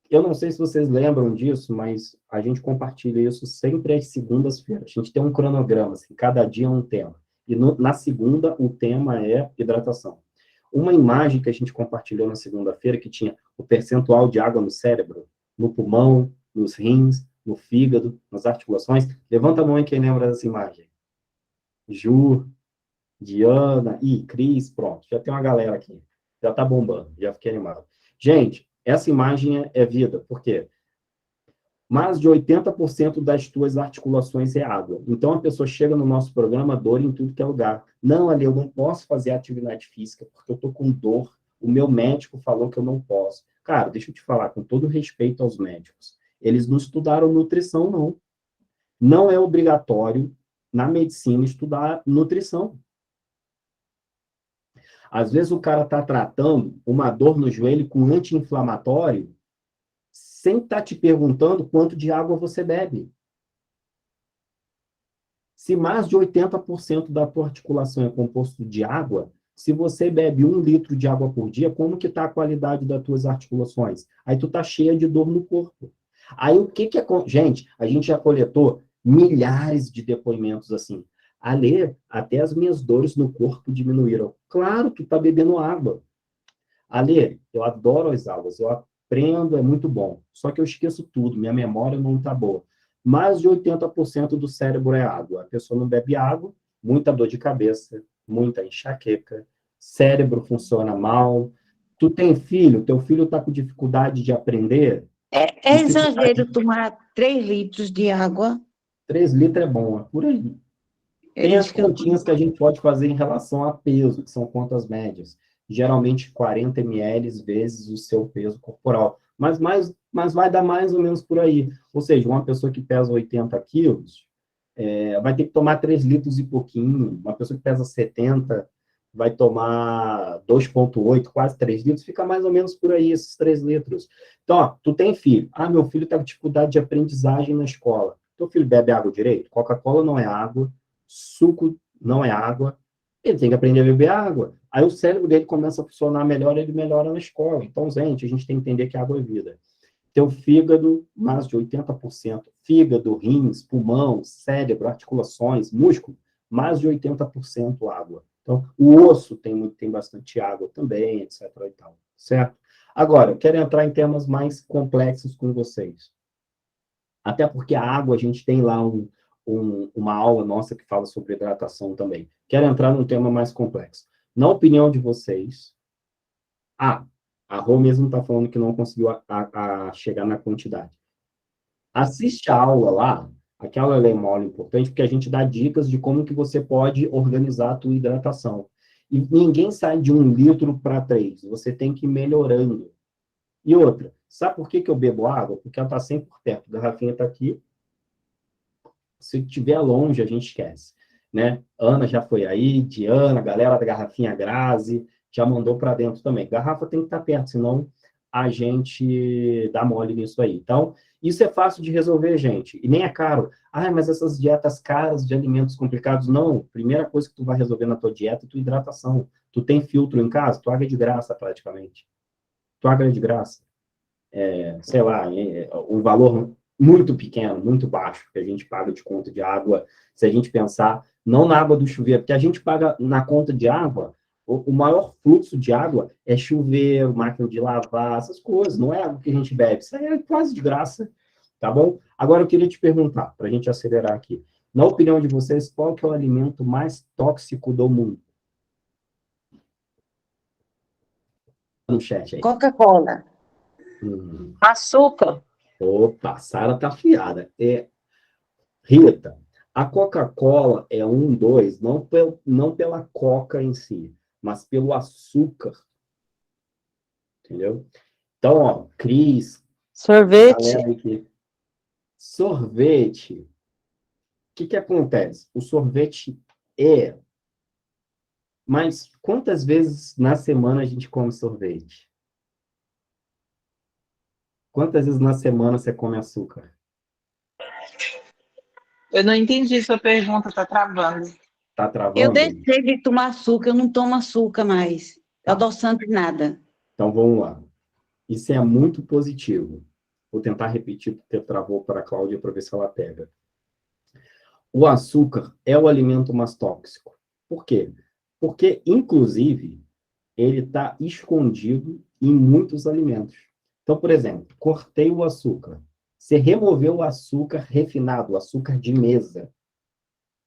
Eu não sei se vocês lembram disso, mas a gente compartilha isso sempre às segundas-feiras. A gente tem um cronograma, assim, cada dia é um tema. E na segunda, o tema é hidratação. Uma imagem que a gente compartilhou na segunda-feira, que tinha o percentual de água no cérebro, no pulmão, nos rins, no fígado, nas articulações. Levanta a mão aí quem lembra dessa imagem. Ju, Diana, Cris, pronto. Já tem uma galera aqui. Já tá bombando, já fiquei animado. Gente, essa imagem é vida. Por quê? Mais de 80% das tuas articulações é água. Então, a pessoa chega no nosso programa, dor em tudo que é lugar. Não, Ali, eu não posso fazer atividade física porque eu tô com dor. O meu médico falou que eu não posso. Cara, deixa eu te falar, com todo respeito aos médicos, eles não estudaram nutrição, não. Não é obrigatório, na medicina, estudar nutrição. Às vezes o cara está tratando uma dor no joelho com anti-inflamatório sem estar te perguntando quanto de água você bebe. Se mais de 80% da tua articulação é composto de água, se você bebe 1 litro de água por dia, como que está a qualidade das tuas articulações? Aí tu tá cheia de dor no corpo. Aí o que é... Gente, a gente já coletou milhares de depoimentos assim. Ali, até as minhas dores no corpo diminuíram. Claro, tu tá bebendo água. Ali, eu adoro as aulas, eu aprendo, é muito bom. Só que eu esqueço tudo, minha memória não tá boa. mais de 80% do cérebro é água. A pessoa não bebe água, muita dor de cabeça, muita enxaqueca, cérebro funciona mal. Tu tem filho, teu filho está com dificuldade de aprender, É exagero tomar 3 litros de água. 3 litros é bom, é por aí. Tem Ele as diz que eu... continhas que a gente pode fazer em relação a peso, que são contas médias. Geralmente 40 ml vezes o seu peso corporal. Mas vai dar mais ou menos por aí. Ou seja, uma pessoa que pesa 80 quilos vai ter que tomar 3 litros e pouquinho. Uma pessoa que pesa 70 vai tomar 2,8, quase 3 litros. Fica mais ou menos por aí, esses 3 litros. Então, ó, tu tem filho. Ah, meu filho está com dificuldade de aprendizagem na escola. Teu filho bebe água direito? Coca-Cola não é água. Suco não é água, ele tem que aprender a beber água. Aí o cérebro dele começa a funcionar melhor, ele melhora na escola. Então, gente, a gente tem que entender que água é vida. Teu fígado, mais de 80%. Fígado, rins, pulmão, cérebro, articulações, músculo, mais de 80% água. Então, o osso tem bastante água também, etc. e tal, certo? Agora, eu quero entrar em temas mais complexos com vocês. Até porque a água, a gente tem lá uma aula nossa que fala sobre hidratação também. Quero entrar num tema mais complexo. Na opinião de vocês, a Rô mesmo está falando que não conseguiu chegar na quantidade. Assiste a aula lá, aquela é uma aula importante, porque a gente dá dicas de como que você pode organizar a tua hidratação. E ninguém sai de 1 litro para 3, você tem que ir melhorando. E outra, sabe por que eu bebo água? Porque ela está sempre por perto. A garrafinha está aqui. Se estiver longe, a gente esquece, né? Ana já foi aí, Diana, galera da Garrafinha Grazi, já mandou para dentro também. Garrafa tem que estar perto, senão a gente dá mole nisso aí. Então, isso é fácil de resolver, gente. E nem é caro. Ah, mas essas dietas caras de alimentos complicados, não. Primeira coisa que tu vai resolver na tua dieta é tua hidratação. Tu tem filtro em casa? Tua água é de graça, praticamente. Tua água é de graça. Sei lá, um valor muito pequeno, muito baixo, que a gente paga de conta de água, se a gente pensar, não na água do chuveiro, porque a gente paga na conta de água, o maior fluxo de água é chuveiro, máquina de lavar, essas coisas, não é água que a gente bebe, isso aí é quase de graça, tá bom? Agora eu queria te perguntar, para a gente acelerar aqui, na opinião de vocês, qual que é o alimento mais tóxico do mundo? No chat aí. Coca-Cola. Açúcar. Opa, Sara tá afiada. Rita, a Coca-Cola é 2, não pela coca em si, mas pelo açúcar. Entendeu? Então, ó, Cris, Sorvete. galera aqui. Sorvete. O que acontece? O sorvete Mas quantas vezes na semana a gente come sorvete? Quantas vezes na semana você come açúcar? Eu não entendi sua pergunta, tá travando. Tá travando? Eu deixei de tomar açúcar, eu não tomo açúcar mais. Adoçante nada. Então, vamos lá. Isso é muito positivo. Vou tentar repetir, porque travou para a Cláudia para ver se ela pega. O açúcar é o alimento mais tóxico. Por quê? Porque, inclusive, ele está escondido em muitos alimentos. Então, por exemplo, cortei o açúcar. Você removeu o açúcar refinado, o açúcar de mesa.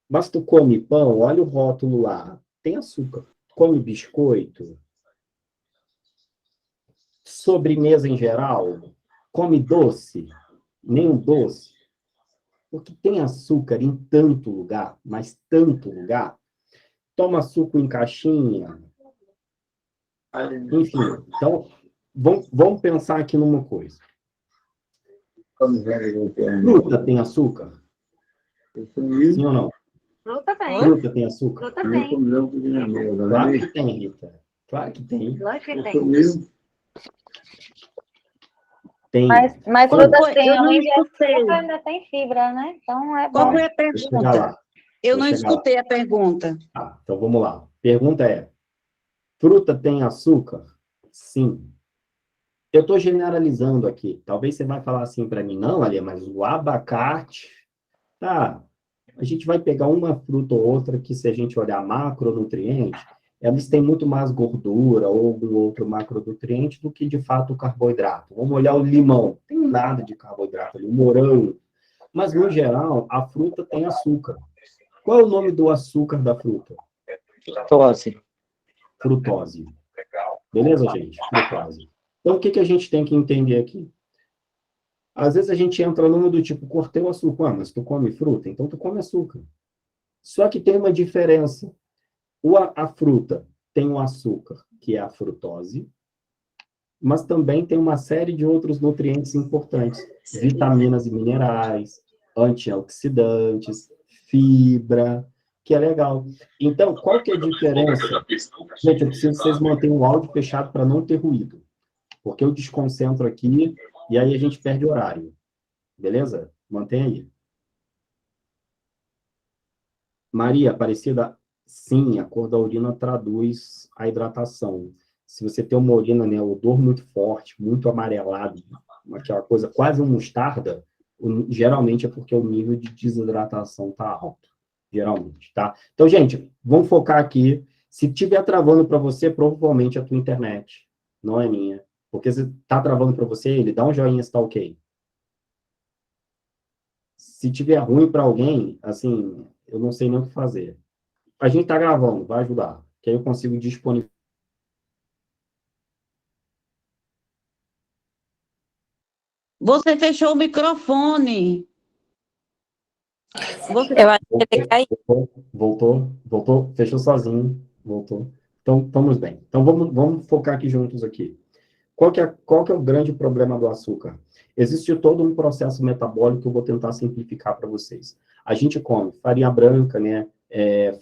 Mas tu come pão, olha o rótulo lá. Tem açúcar. Come biscoito. Sobremesa em geral. Come doce. Nem doce. Porque tem açúcar em tanto lugar, mas tanto lugar. Toma suco em caixinha. Enfim, então, vamos pensar aqui numa coisa. Fruta tem açúcar? Sim ou não? Fruta tem. Fruta tem açúcar? Fruta tem. Claro que tem, Rita. Claro que tem. Lógico que tem. Tem. Mas Qual fruta foi? tem, Eu não além de escutei. açúcar, ainda tem fibra, né? Então é Qual bom. foi a Vou chegar pergunta? lá. Eu Vou não chegar lá. escutei a pergunta. Tá, então vamos lá. Pergunta é: fruta tem açúcar? Sim. Eu estou generalizando aqui. Talvez você vai falar assim para mim, não, Alê, mas o abacate, tá? A gente vai pegar uma fruta ou outra que, se a gente olhar macronutriente, elas têm muito mais gordura ou algum outro macronutriente do que, de fato, o carboidrato. Vamos olhar o limão. Não tem nada de carboidrato ali. O morango. Mas, no geral, a fruta tem açúcar. Qual é o nome do açúcar da fruta? Frutose. Frutose. Beleza, gente? Frutose. Então, o que a gente tem que entender aqui? Às vezes a gente entra numa do tipo, cortei o açúcar. Ah, mas tu come fruta? Então tu come açúcar. Só que tem uma diferença. A fruta tem o açúcar, que é a frutose, mas também tem uma série de outros nutrientes importantes. Vitaminas e minerais, antioxidantes, fibra, que é legal. Então, qual que é a diferença? Gente, eu preciso que vocês mantenham o áudio fechado para não ter ruído. Porque eu desconcentro aqui e aí a gente perde horário. Beleza? Mantém aí. Maria, Aparecida, sim, a cor da urina traduz a hidratação. Se você tem uma urina, né, odor muito forte, muito amarelado, aquela coisa quase um mostarda, geralmente é porque o nível de desidratação está alto. Geralmente, tá? Então, gente, vamos focar aqui. Se estiver travando para você, provavelmente é a tua internet, não é minha. Porque se está travando para você, ele dá um joinha se está ok. Se tiver ruim para alguém, assim, eu não sei nem o que fazer. A gente está gravando, vai ajudar. Que aí eu consigo disponibilizar. Você fechou o microfone. Você... Eu acho que ele caiu. Voltou, fechou sozinho, voltou. Então, estamos bem. Então, vamos focar aqui juntos aqui. Qual que é o grande problema do açúcar? Existe todo um processo metabólico que eu vou tentar simplificar para vocês. A gente come farinha branca, né?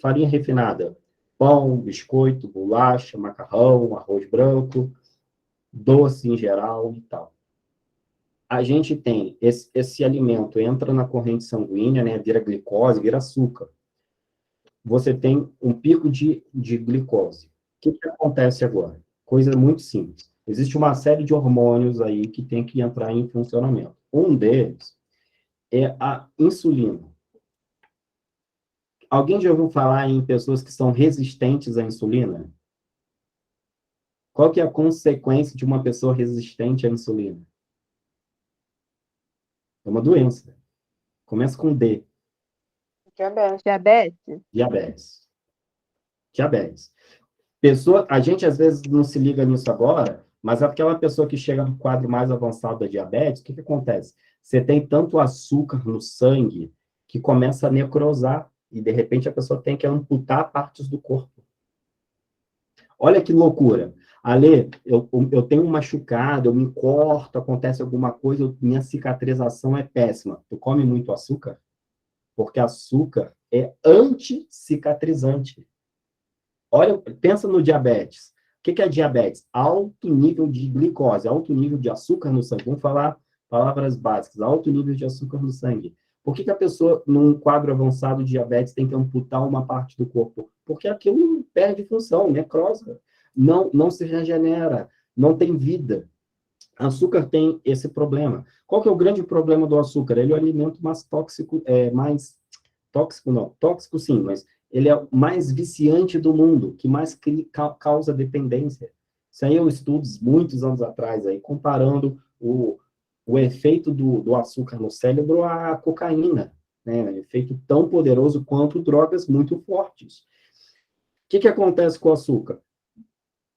Farinha refinada, pão, biscoito, bolacha, macarrão, arroz branco, doce em geral e tal. A gente tem esse alimento, entra na corrente sanguínea, né? Vira glicose, vira açúcar. Você tem um pico de glicose. O que acontece agora? Coisa muito simples. Existe uma série de hormônios aí que tem que entrar em funcionamento. Um deles é a insulina. Alguém já ouviu falar em pessoas que são resistentes à insulina? Qual que é a consequência de uma pessoa resistente à insulina? É uma doença. Começa com D. Diabetes. Diabetes. A gente às vezes não se liga nisso agora, mas aquela pessoa que chega no quadro mais avançado da diabetes, o que acontece? Você tem tanto açúcar no sangue que começa a necrosar e, de repente, a pessoa tem que amputar partes do corpo. Olha que loucura. Ale, eu tenho um machucado, eu me corto, acontece alguma coisa, minha cicatrização é péssima. Tu come muito açúcar? Porque açúcar é anti-cicatrizante. Olha, pensa no diabetes. O que é diabetes? Alto nível de glicose, alto nível de açúcar no sangue. Vamos falar palavras básicas. Alto nível de açúcar no sangue. Por que a pessoa, num quadro avançado de diabetes, tem que amputar uma parte do corpo? Porque aquilo perde função, necrosa. Não se regenera, não tem vida. Açúcar tem esse problema. Qual que é o grande problema do açúcar? Ele é o alimento mais tóxico, tóxico sim, mas ele é o mais viciante do mundo, que mais causa dependência. Isso aí eu estudos muitos anos atrás, aí, comparando o efeito do açúcar no cérebro à cocaína, né? Efeito tão poderoso quanto drogas muito fortes. O que acontece com o açúcar?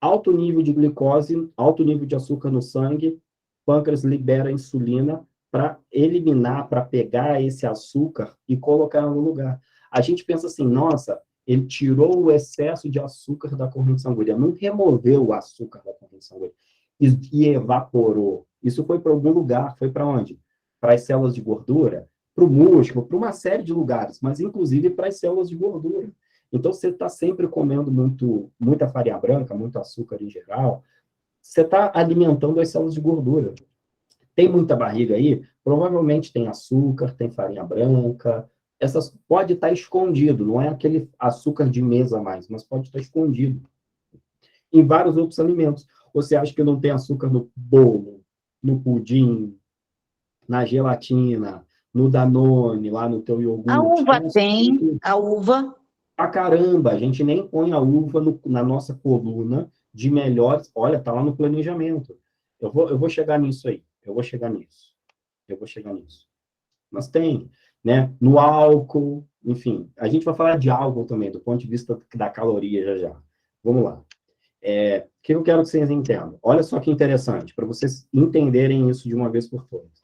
Alto nível de glicose, alto nível de açúcar no sangue, pâncreas libera insulina para eliminar, para pegar esse açúcar e colocar no lugar. A gente pensa assim, nossa, ele tirou o excesso de açúcar da corrente sanguínea, não removeu o açúcar da corrente sanguínea e evaporou. Isso foi para algum lugar, foi para onde? Para as células de gordura, para o músculo, para uma série de lugares, mas inclusive para as células de gordura. Então, você está sempre comendo muita farinha branca, muito açúcar em geral, você está alimentando as células de gordura. Tem muita barriga aí? Provavelmente tem açúcar, tem farinha branca, pode estar escondido, não é aquele açúcar de mesa mais, mas pode estar escondido em vários outros alimentos. Você acha que não tem açúcar no bolo, no pudim, na gelatina, no Danone, lá no teu iogurte? A uva tem, a uva. Pra caramba, a gente nem põe a uva na nossa coluna de melhores. Olha, tá lá no planejamento. Eu vou chegar nisso aí. Eu vou chegar nisso. Mas tem, né? No álcool, enfim. A gente vai falar de álcool também, do ponto de vista da caloria já já. Vamos lá. O que eu quero que vocês entendam? Olha só que interessante, para vocês entenderem isso de uma vez por todas.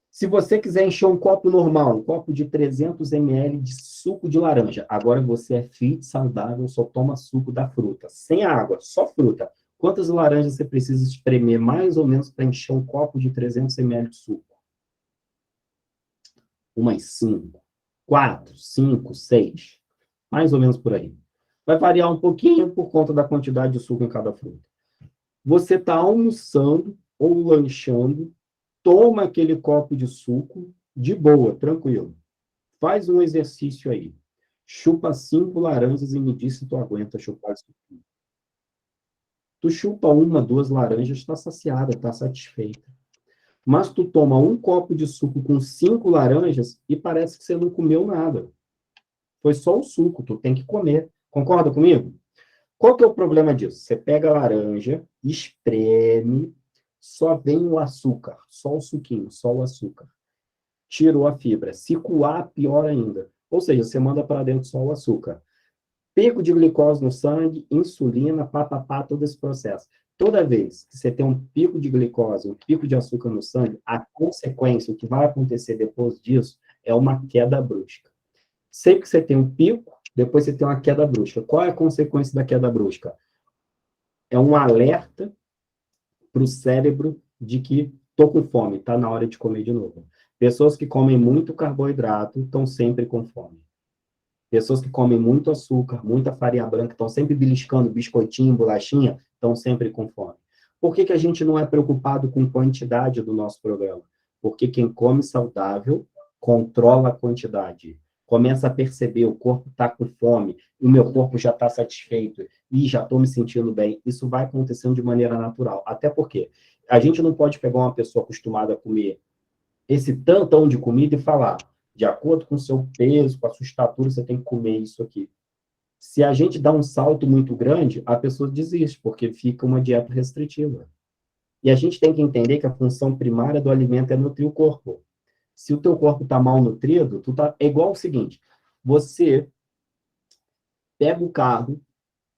Se você quiser encher um copo normal, um copo de 300 ml de suco de laranja, agora você é fit, saudável, só toma suco da fruta, sem água, só fruta. Quantas laranjas você precisa espremer, mais ou menos, para encher um copo de 300 ml de suco? Umas 5, 4, 5, 6. Mais ou menos por aí. Vai variar um pouquinho por conta da quantidade de suco em cada fruta. Você está almoçando ou lanchando, toma aquele copo de suco, de boa, tranquilo. Faz um exercício aí. Chupa 5 laranjas e me diz se tu aguenta chupar isso. Tu chupa 1, 2 laranjas, está saciada, está satisfeita. Mas tu toma um copo de suco com 5 laranjas e parece que você não comeu nada. Foi só o suco, tu tem que comer. Concorda comigo? Qual que é o problema disso? Você pega a laranja, espreme, só vem o açúcar, só o suquinho, só o açúcar. Tirou a fibra. Se coar, pior ainda. Ou seja, você manda para dentro só o açúcar. Pico de glicose no sangue, insulina, papapá, todo esse processo. Toda vez que você tem um pico de glicose, um pico de açúcar no sangue, a consequência, o que vai acontecer depois disso, é uma queda brusca. Sempre que você tem um pico, depois você tem uma queda brusca. Qual é a consequência da queda brusca? É um alerta para o cérebro de que estou com fome, está na hora de comer de novo. Pessoas que comem muito carboidrato estão sempre com fome. Pessoas que comem muito açúcar, muita farinha branca, estão sempre beliscando biscoitinho, bolachinha, estão sempre com fome. Por que a gente não é preocupado com quantidade do nosso programa? Porque quem come saudável controla a quantidade. Começa a perceber, o corpo está com fome, o meu corpo já está satisfeito, e já estou me sentindo bem. Isso vai acontecendo de maneira natural. Até porque a gente não pode pegar uma pessoa acostumada a comer esse tantão de comida e falar, de acordo com o seu peso, com a sua estatura, você tem que comer isso aqui. Se a gente dá um salto muito grande, a pessoa desiste, porque fica uma dieta restritiva. E a gente tem que entender que a função primária do alimento é nutrir o corpo. Se o teu corpo está mal nutrido, é igual o seguinte, você pega o carro,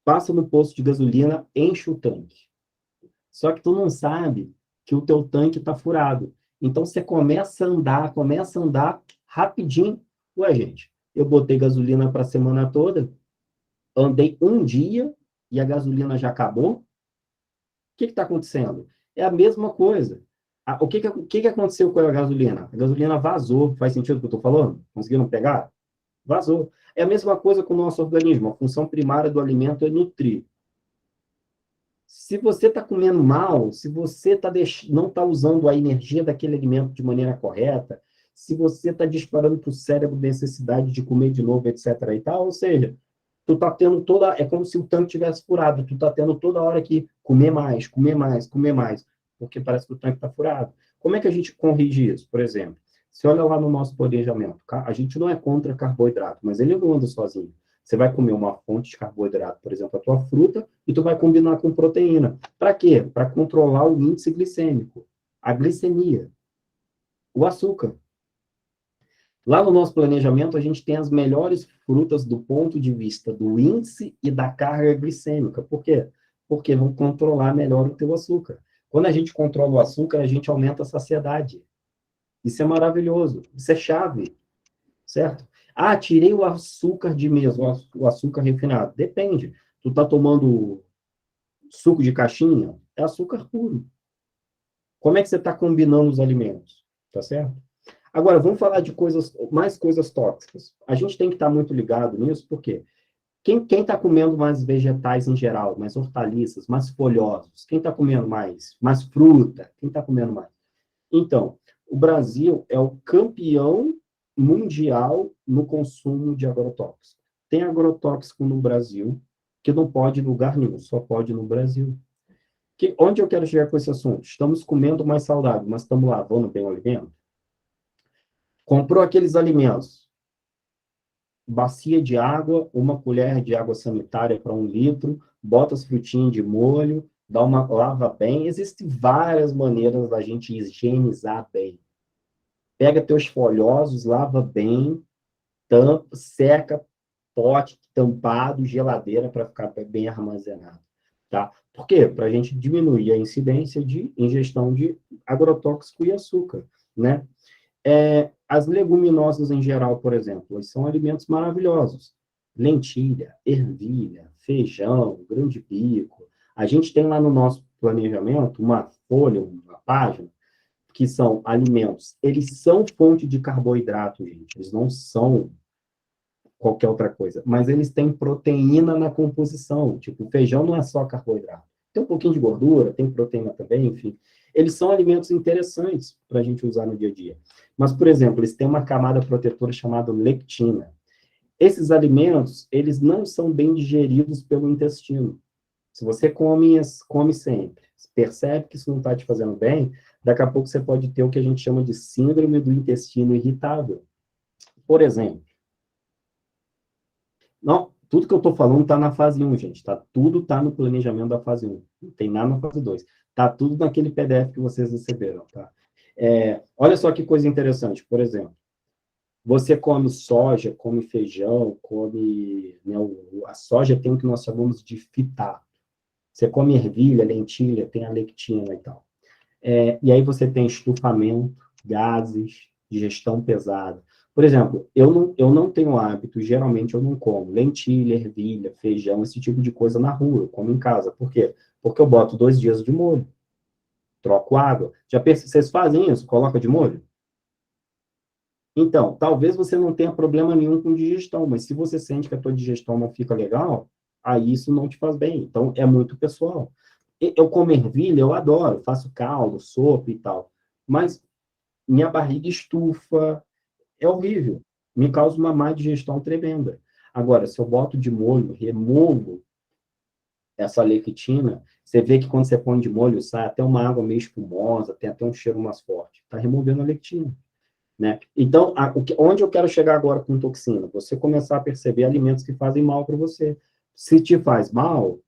passa no posto de gasolina, enche o tanque. Só que tu não sabe que o teu tanque está furado. Então, você começa a andar rapidinho. Ué, gente, eu botei gasolina para a semana toda, andei um dia e a gasolina já acabou. O que está acontecendo? É a mesma coisa. O que aconteceu com a gasolina? A gasolina vazou. Faz sentido o que eu estou falando? Conseguiram pegar? Vazou. É a mesma coisa com o nosso organismo. A função primária do alimento é nutrir. Se você está comendo mal, se você não está usando a energia daquele alimento de maneira correta, se você está disparando para o cérebro necessidade de comer de novo, etc. e tal, ou seja, tu está tendo é como se o tanque tivesse furado, tu está tendo toda hora que comer mais, porque parece que o tanque está furado. Como é que a gente corrige isso? Por exemplo, se olha lá no nosso planejamento, a gente não é contra carboidrato, mas ele não anda sozinho. Você vai comer uma fonte de carboidrato, por exemplo, a tua fruta, e tu vai combinar com proteína. Para quê? Para controlar o índice glicêmico, a glicemia, o açúcar. Lá no nosso planejamento, a gente tem as melhores frutas do ponto de vista do índice e da carga glicêmica. Por quê? Porque vão controlar melhor o teu açúcar. Quando a gente controla o açúcar, a gente aumenta a saciedade. Isso é maravilhoso. Isso é chave. Certo? Ah, tirei o açúcar de mesa, o açúcar refinado. Depende. Tu tá tomando suco de caixinha? É açúcar puro. Como é que você está combinando os alimentos? Tá certo? Agora, vamos falar de mais coisas tóxicas. A gente tem que estar muito ligado nisso, porque quem está comendo mais vegetais em geral, mais hortaliças, mais folhosos? Quem está comendo mais fruta? Quem está comendo mais? Então, o Brasil é o campeão mundial no consumo de agrotóxico. Tem agrotóxico no Brasil que não pode em lugar nenhum, só pode no Brasil. Onde eu quero chegar com esse assunto? Estamos comendo mais saudável, mas estamos lavando bem o alimento? Comprou aqueles alimentos, bacia de água, 1 colher de água sanitária para 1 litro, bota as frutinhas de molho, lava bem. Existem várias maneiras da gente higienizar bem. Pega teus folhosos, lava bem, tampa, seca, pote tampado, geladeira para ficar bem armazenado, tá? Por quê? Para a gente diminuir a incidência de ingestão de agrotóxico e açúcar, né? As leguminosas em geral, por exemplo, elas são alimentos maravilhosos. Lentilha, ervilha, feijão, grão de bico. A gente tem lá no nosso planejamento uma folha, uma página, que são alimentos. Eles são fonte de carboidrato, gente. Eles não são qualquer outra coisa. Mas eles têm proteína na composição. Tipo, o feijão não é só carboidrato. Tem um pouquinho de gordura, tem proteína também, enfim. Eles são alimentos interessantes para a gente usar no dia a dia. Mas, por exemplo, eles têm uma camada protetora chamada lectina. Esses alimentos, eles não são bem digeridos pelo intestino. Se você come sempre, percebe que isso não está te fazendo bem, daqui a pouco você pode ter o que a gente chama de síndrome do intestino irritável. Por exemplo, não, tudo que eu estou falando está na fase 1, gente. Tudo está no planejamento da fase 1. Não tem nada na fase 2. Está tudo naquele PDF que vocês receberam, tá? Olha só que coisa interessante. Por exemplo, você come soja, come feijão, come... Né, a soja tem o que nós chamamos de fitato. Você come ervilha, lentilha, tem a lectina e tal. E aí você tem estufamento, gases, digestão pesada. Por exemplo, eu não tenho hábito, geralmente eu não como lentilha, ervilha, feijão, esse tipo de coisa na rua, eu como em casa. Por quê? Porque eu boto 2 dias de molho, troco água. Vocês fazem isso? Coloca de molho? Então, talvez você não tenha problema nenhum com digestão, mas se você sente que a tua digestão não fica legal, aí isso não te faz bem. Então, é muito pessoal. Eu como ervilha, eu adoro, faço caldo, sopa e tal, mas minha barriga estufa, é horrível, me causa uma má digestão tremenda. Agora, se eu boto de molho, removo essa lectina, você vê que quando você põe de molho, sai até uma água meio espumosa, tem até um cheiro mais forte. Está removendo a lectina. Né? Então, onde eu quero chegar agora com toxina? Você começar a perceber alimentos que fazem mal para você. Se te faz mal,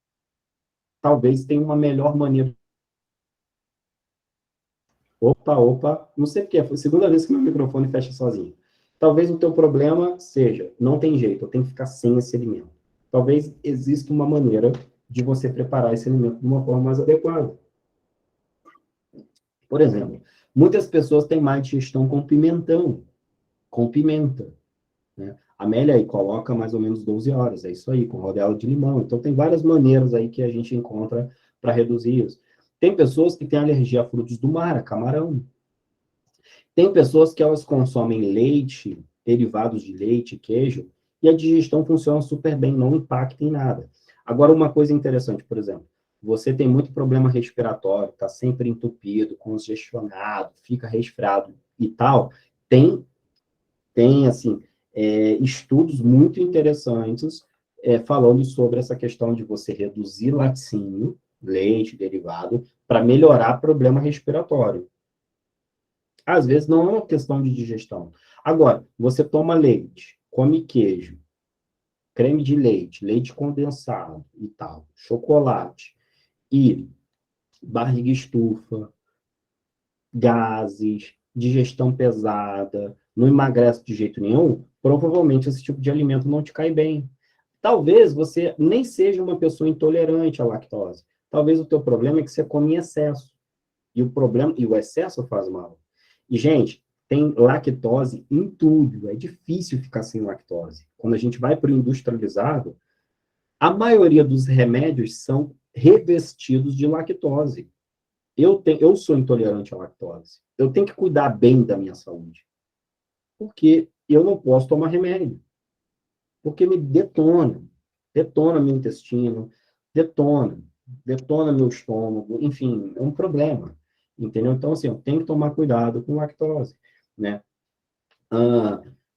talvez tenha uma melhor maneira. Opa, não sei porque, foi a segunda vez que meu microfone fecha sozinho. Talvez o teu problema seja, não tem jeito, eu tenho que ficar sem esse alimento. Talvez exista uma maneira de você preparar esse alimento de uma forma mais adequada. Por exemplo, muitas pessoas têm má digestão com pimentão, com pimenta. Né? A Amélia aí coloca mais ou menos 12 horas, é isso aí, com rodela de limão. Então, tem várias maneiras aí que a gente encontra para reduzir isso. Tem pessoas que têm alergia a frutos do mar, a camarão. Tem pessoas que elas consomem leite, derivados de leite, queijo, e a digestão funciona super bem, não impacta em nada. Agora, uma coisa interessante, por exemplo, você tem muito problema respiratório, está sempre entupido, congestionado, fica resfriado e tal, tem assim, estudos muito interessantes falando sobre essa questão de você reduzir laticínio, leite, derivado, para melhorar problema respiratório. Às vezes não é uma questão de digestão. Agora, você toma leite, come queijo, creme de leite, leite condensado e tal, chocolate, e barriga estufa, gases, digestão pesada, não emagrece de jeito nenhum, provavelmente esse tipo de alimento não te cai bem. Talvez você nem seja uma pessoa intolerante à lactose. Talvez o teu problema é que você come em excesso. E o excesso faz mal. E, gente, tem lactose em tudo. É difícil ficar sem lactose. Quando a gente vai para o industrializado, a maioria dos remédios são revestidos de lactose. Eu sou intolerante à lactose. Eu tenho que cuidar bem da minha saúde. Porque eu não posso tomar remédio. Porque me detona meu intestino, detona meu estômago, enfim, é um problema, entendeu? Então, assim, eu tenho que tomar cuidado com lactose, né?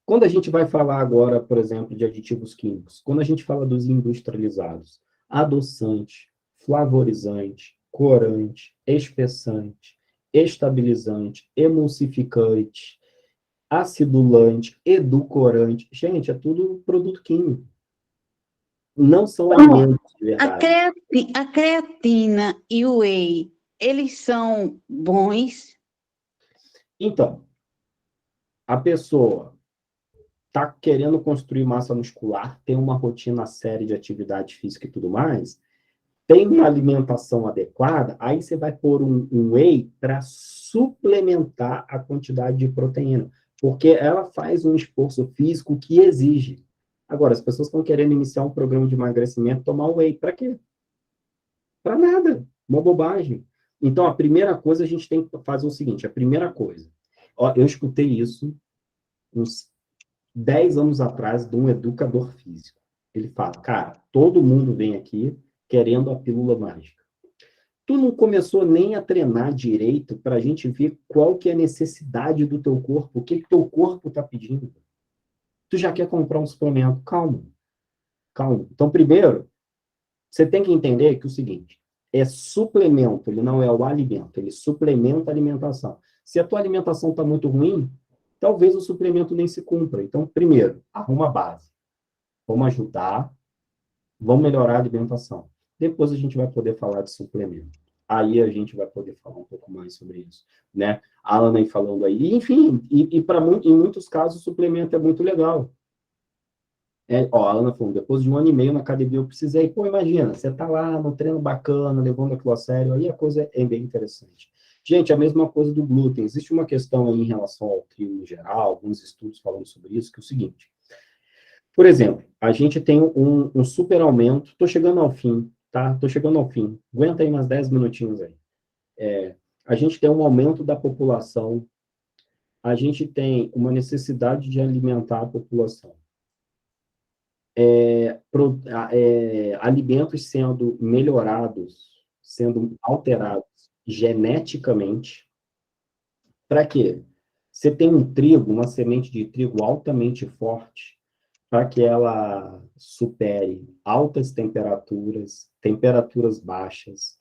Quando a gente vai falar agora, por exemplo, de aditivos químicos, quando a gente fala dos industrializados, adoçante, flavorizante, corante, espessante, estabilizante, emulsificante, acidulante, edulcorante. Gente, é tudo produto químico. Não são alimentos de verdade. A creatina e o whey, eles são bons? Então, a pessoa está querendo construir massa muscular, tem uma rotina séria de atividade física e tudo mais, tem uma alimentação adequada, aí você vai pôr um whey para suplementar a quantidade de proteína, porque ela faz um esforço físico que exige. Agora, as pessoas estão querendo iniciar um programa de emagrecimento, tomar whey, para quê? Para nada, uma bobagem. Então, a primeira coisa, a gente tem que fazer o seguinte, a primeira coisa, ó, eu escutei isso uns 10 anos atrás de um educador físico. Ele fala, cara, todo mundo vem aqui querendo a pílula mágica. Tu não começou nem a treinar direito para a gente ver qual que é a necessidade do teu corpo, o que teu corpo está pedindo. Tu já quer comprar um suplemento. Calma. Calma. Então, primeiro, você tem que entender que é o seguinte, é suplemento, ele não é o alimento, ele suplementa a alimentação. Se a tua alimentação está muito ruim, talvez o suplemento nem se cumpra. Então, primeiro, arruma a base. Vamos ajudar, vamos melhorar a alimentação. Depois a gente vai poder falar de suplemento. Aí a gente vai poder falar um pouco mais sobre isso, né? A Ana aí falando aí. Enfim, em muitos casos o suplemento é muito legal. Ó, a Ana falou, depois de 1 ano e meio na academia eu precisei. Pô, imagina, você tá lá no treino bacana, levando aquilo a sério, aí a coisa é bem interessante. Gente, a mesma coisa do glúten. Existe uma questão aí em relação ao trigo em geral, alguns estudos falando sobre isso, que é o seguinte. Por exemplo, a gente tem um super aumento, tô chegando ao fim, tá? Tô chegando ao fim. Aguenta aí mais 10 minutinhos aí. A gente tem um aumento da população, a gente tem uma necessidade de alimentar a população. Alimentos sendo melhorados, sendo alterados geneticamente. Para quê? Você tem um trigo, uma semente de trigo altamente forte, para que ela supere altas temperaturas, temperaturas baixas,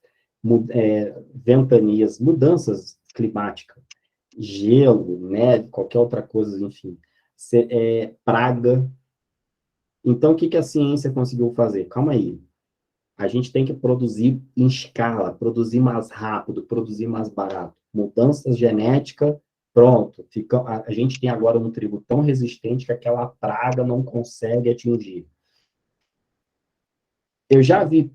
ventanias, mudanças climáticas, gelo, neve, qualquer outra coisa, enfim, praga. Então, o que a ciência conseguiu fazer? Calma aí. A gente tem que produzir em escala, produzir mais rápido, produzir mais barato. Mudanças genéticas, pronto. A gente tem agora um trigo tão resistente que aquela praga não consegue atingir. Eu já vi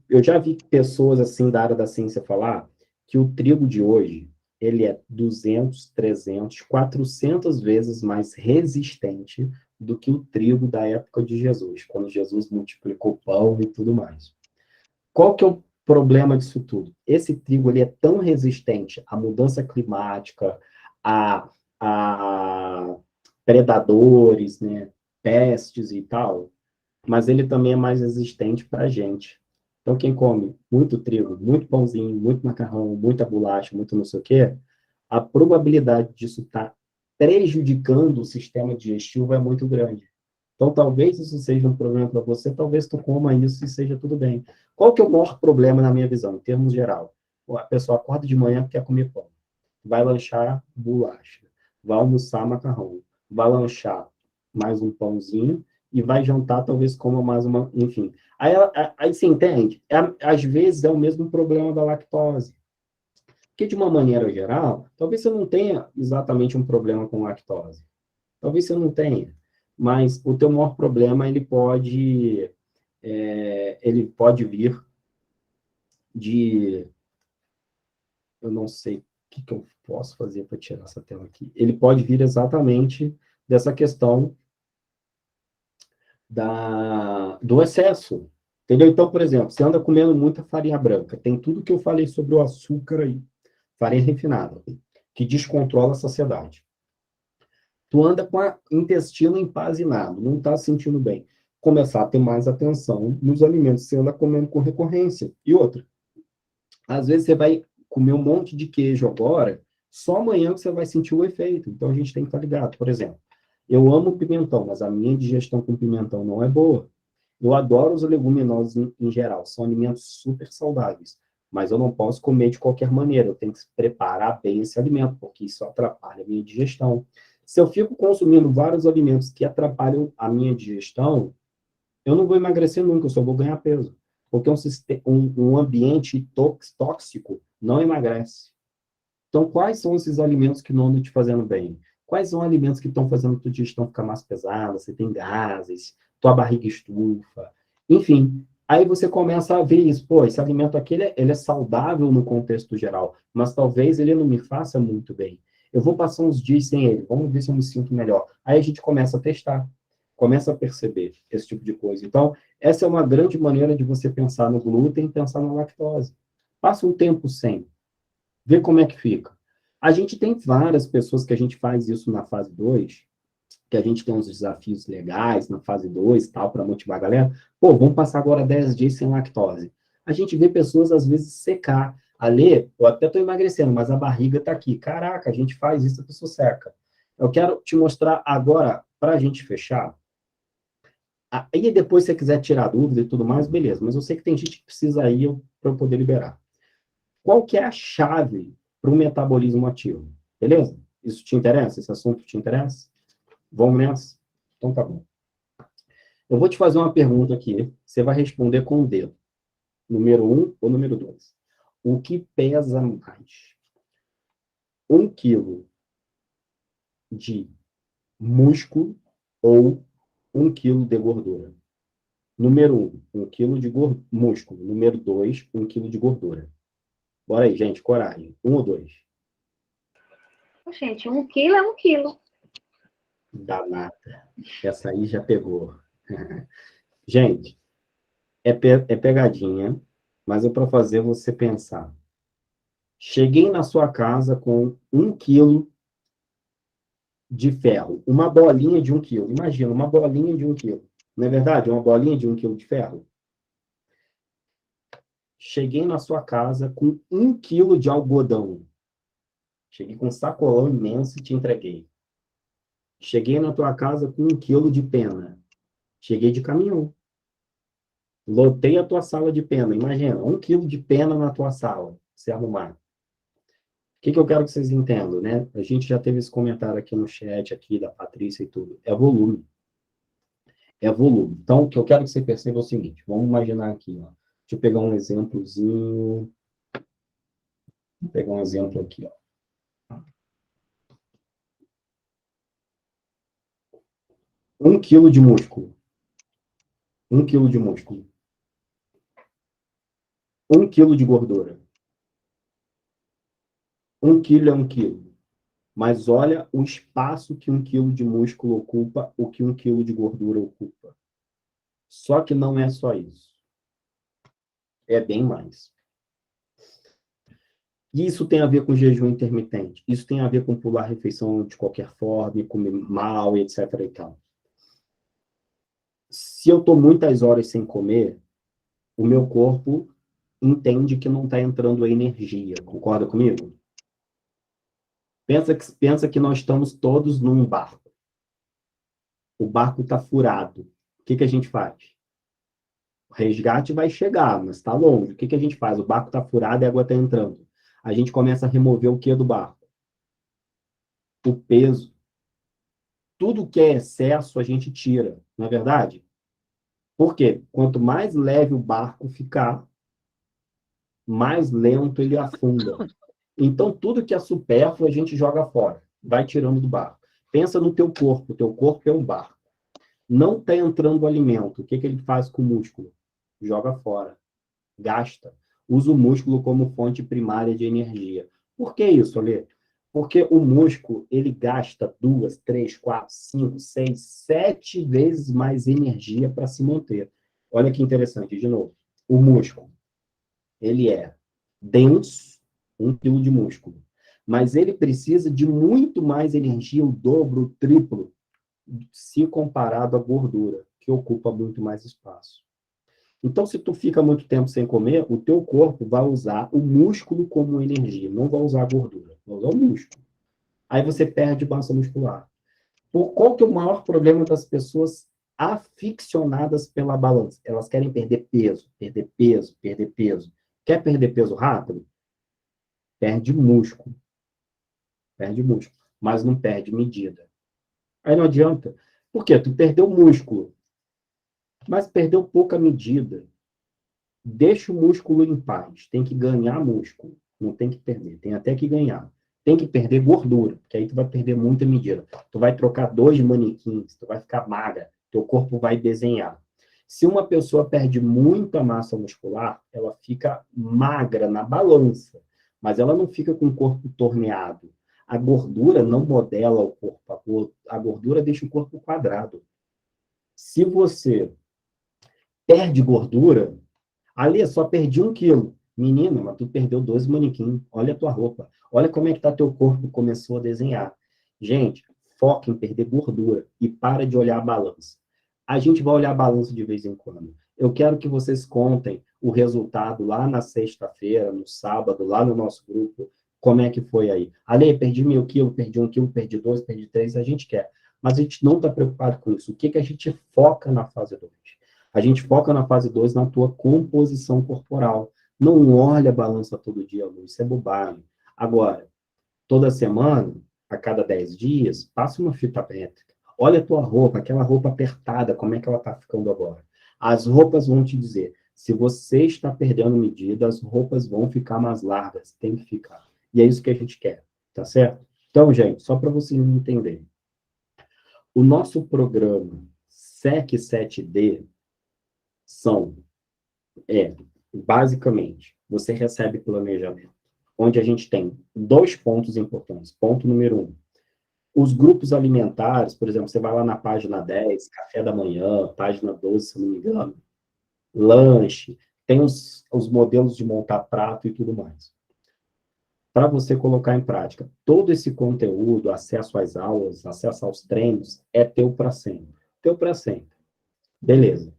pessoas assim da área da ciência falar que o trigo de hoje, ele é 200, 300, 400 vezes mais resistente do que o trigo da época de Jesus, quando Jesus multiplicou pão e tudo mais. Qual que é o problema disso tudo? Esse trigo ele é tão resistente à mudança climática, a predadores, né, pestes e tal, mas ele também é mais resistente para a gente. Então, quem come muito trigo, muito pãozinho, muito macarrão, muita bolacha, muito não sei o quê, a probabilidade disso estar prejudicando o sistema digestivo é muito grande. Então, talvez isso seja um problema para você, talvez tu coma isso e seja tudo bem. Qual que é o maior problema na minha visão, em termos geral? A pessoa acorda de manhã e quer comer pão. Vai lanchar bolacha. Vai almoçar macarrão. Vai lanchar mais um pãozinho e vai jantar, talvez coma mais uma, enfim. Aí você entende? Às vezes é o mesmo problema da lactose. Porque, de uma maneira geral, talvez você não tenha exatamente um problema com lactose. Talvez você não tenha. Mas o teu maior problema, ele pode vir de... Eu não sei o que eu posso fazer para tirar essa tela aqui. Ele pode vir exatamente dessa questão do excesso. Entendeu? Então, por exemplo, você anda comendo muita farinha branca. Tem tudo que eu falei sobre o açúcar aí. Farinha refinada, que descontrola a saciedade. Tu anda com o intestino empazinado, não está se sentindo bem. Começar a ter mais atenção nos alimentos que você anda comendo com recorrência. E outra, às vezes você vai comer um monte de queijo agora, só amanhã que você vai sentir o efeito. Então, a gente tem que estar ligado. Por exemplo, eu amo pimentão, mas a minha digestão com pimentão não é boa. Eu adoro os leguminosos em geral, são alimentos super saudáveis. Mas eu não posso comer de qualquer maneira, eu tenho que preparar bem esse alimento, porque isso atrapalha a minha digestão. Se eu fico consumindo vários alimentos que atrapalham a minha digestão, eu não vou emagrecer nunca, eu só vou ganhar peso. Porque um ambiente tóxico não emagrece. Então, quais são esses alimentos que não andam te fazendo bem? Quais são os alimentos que estão fazendo a tua digestão ficar mais pesada? Você tem gases, tua barriga estufa, enfim. Aí você começa a ver isso. Pô, esse alimento aqui, ele é saudável no contexto geral, mas talvez ele não me faça muito bem. Eu vou passar uns dias sem ele, vamos ver se eu me sinto melhor. Aí a gente começa a testar, começa a perceber esse tipo de coisa. Então, essa é uma grande maneira de você pensar no glúten e pensar na lactose. Passa um tempo sem, vê como é que fica. A gente tem várias pessoas que a gente faz isso na fase 2, que a gente tem uns desafios legais na fase 2, tal, para motivar a galera. Pô, vamos passar agora 10 dias sem lactose. A gente vê pessoas, às vezes, secar. Ali, eu até estou emagrecendo, mas a barriga está aqui. Caraca, a gente faz isso, a pessoa seca. Eu quero te mostrar agora, para a gente fechar. Aí depois, se você quiser tirar dúvida e tudo mais, beleza. Mas eu sei que tem gente que precisa ir para eu poder liberar. Qual que é a chave para o metabolismo ativo? Beleza? Isso te interessa? Esse assunto te interessa? Vamos nessa? Então tá bom. Eu vou te fazer uma pergunta aqui. Você vai responder com o dedo. Número 1 ou número 2? O que pesa mais? 1 quilo de músculo ou 1 quilo de gordura? Número 1 quilo de músculo. Número 2, 1 quilo de gordura. Bora aí, gente, coragem. 1 ou 2? Gente, 1 quilo é 1 quilo. Danada. Essa aí já pegou. Gente, é pegadinha, mas é para fazer você pensar. Cheguei na sua casa com 1 quilo de ferro. Uma bolinha de 1 quilo. Imagina, uma bolinha de 1 quilo. Não é verdade? Uma bolinha de 1 quilo de ferro. Cheguei na sua casa com 1 quilo de algodão. Cheguei com um sacolão imenso e te entreguei. Cheguei na tua casa com 1 quilo de pena. Cheguei de caminhão. Lotei a tua sala de pena. Imagina, 1 quilo de pena na tua sala, se arrumar. O que eu quero que vocês entendam, né? A gente já teve esse comentário aqui no chat, aqui da Patrícia e tudo. É volume. É volume. Então, o que eu quero que você perceba é o seguinte. Vamos imaginar aqui, ó. Deixa eu pegar um exemplozinho. Vou pegar um exemplo aqui, ó. 1 quilo de músculo. 1 quilo de músculo. 1 quilo de gordura. 1 quilo é 1 quilo. Mas olha o espaço que 1 quilo de músculo ocupa, o que 1 quilo de gordura ocupa. Só que não é só isso. É bem mais. E isso tem a ver com jejum intermitente. Isso tem a ver com pular a refeição de qualquer forma, comer mal, etc. e tal. Se eu estou muitas horas sem comer, o meu corpo entende que não está entrando a energia. Concorda comigo? Pensa que nós estamos todos num barco. O barco está furado. O que a gente faz? O resgate vai chegar, mas está longe. O que a gente faz? O barco está furado e a água está entrando. A gente começa a remover o que do barco? O peso. Tudo que é excesso a gente tira, não é verdade? Por quê? Quanto mais leve o barco ficar, mais lento ele afunda. Então, tudo que é supérfluo a gente joga fora, vai tirando do barco. Pensa no teu corpo. O teu corpo é um barco. Não está entrando alimento. O que ele faz com o músculo? Joga fora. Gasta. Usa o músculo como fonte primária de energia. Por que isso, Alê? Porque o músculo, ele gasta 2, 3, 4, 5, 6, 7 vezes mais energia para se manter. Olha que interessante, de novo. O músculo, ele é denso, 1 quilo de músculo, mas ele precisa de muito mais energia, o dobro, o triplo, se comparado à gordura, que ocupa muito mais espaço. Então, se tu fica muito tempo sem comer, o teu corpo vai usar o músculo como energia, não vai usar a gordura, vai usar o músculo. Aí você perde massa muscular. Qual que é o maior problema das pessoas aficionadas pela balança? Elas querem perder peso, perder peso, perder peso. Quer perder peso rápido? Perde músculo. Perde músculo, mas não perde medida. Aí não adianta. Por quê? Tu perdeu músculo, mas perdeu pouca medida. Deixa o músculo em paz. Tem que ganhar músculo. Não tem que perder. Tem até que ganhar. tem que perder gordura, porque aí tu vai perder muita medida. Tu vai trocar 2 manequins, tu vai ficar magra, teu corpo vai desenhar. Se uma pessoa perde muita massa muscular, ela fica magra na balança, mas ela não fica com o corpo torneado. A gordura não modela o corpo, a gordura deixa o corpo quadrado. Se você perde gordura, ali só perdi 1 quilo. Menina, mas tu perdeu 2 manequins. Olha a tua roupa. Olha como é que tá teu corpo, começou a desenhar. Gente, foca em perder gordura e para de olhar a balança. A gente vai olhar a balança de vez em quando. Eu quero que vocês contem o resultado lá na sexta-feira, no sábado, lá no nosso grupo, como é que foi aí. Ale, perdi 1.000 quilos, perdi 1 quilo, perdi 2, perdi 3, a gente quer. Mas a gente não está preocupado com isso. O que a gente foca na fase 2? A gente foca na fase 2 na tua composição corporal. Não olha a balança todo dia, Lu, isso é bobagem. Agora, toda semana, a cada 10 dias, passa uma fita métrica. Olha a tua roupa, aquela roupa apertada, como é que ela está ficando agora? As roupas vão te dizer, se você está perdendo medida, as roupas vão ficar mais largas, tem que ficar. E é isso que a gente quer, tá certo? Então, gente, só para vocês entenderem. O nosso programa SEC 7D basicamente, você recebe planejamento, onde a gente tem 2 pontos importantes. Ponto número 1. Os grupos alimentares, por exemplo, você vai lá na página 10, café da manhã, página 12, se não me engano, lanche, tem os modelos de montar prato e tudo mais. Para você colocar em prática, todo esse conteúdo, acesso às aulas, acesso aos treinos, é teu para sempre. Teu para sempre. Beleza.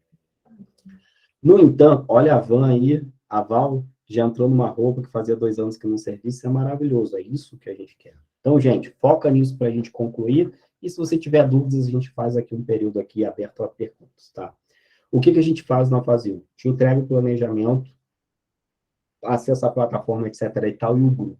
No entanto, olha a Van aí, a Val já entrou numa roupa que fazia 2 anos que não servia, isso é maravilhoso, é isso que a gente quer. Então, gente, foca nisso para a gente concluir, e se você tiver dúvidas, a gente faz aqui um período aqui aberto a perguntas, tá? O que a gente faz na fase 1? Te entrega o planejamento, acesso à plataforma, etc. e tal, e o grupo.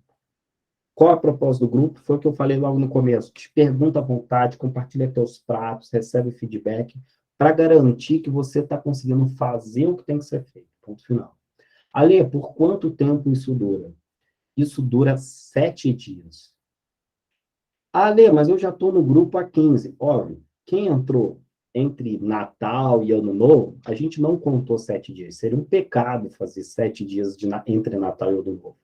Qual a propósito do grupo? Foi o que eu falei logo no começo. Te pergunta à vontade, compartilha teus pratos, recebe feedback, para garantir que você está conseguindo fazer o que tem que ser feito. Ponto final. Ale, por quanto tempo isso dura? Isso dura 7 dias. Ale, mas eu já estou no grupo há 15. Óbvio, quem entrou entre Natal e Ano Novo, a gente não contou 7 dias. Seria um pecado fazer 7 dias entre Natal e Ano Novo.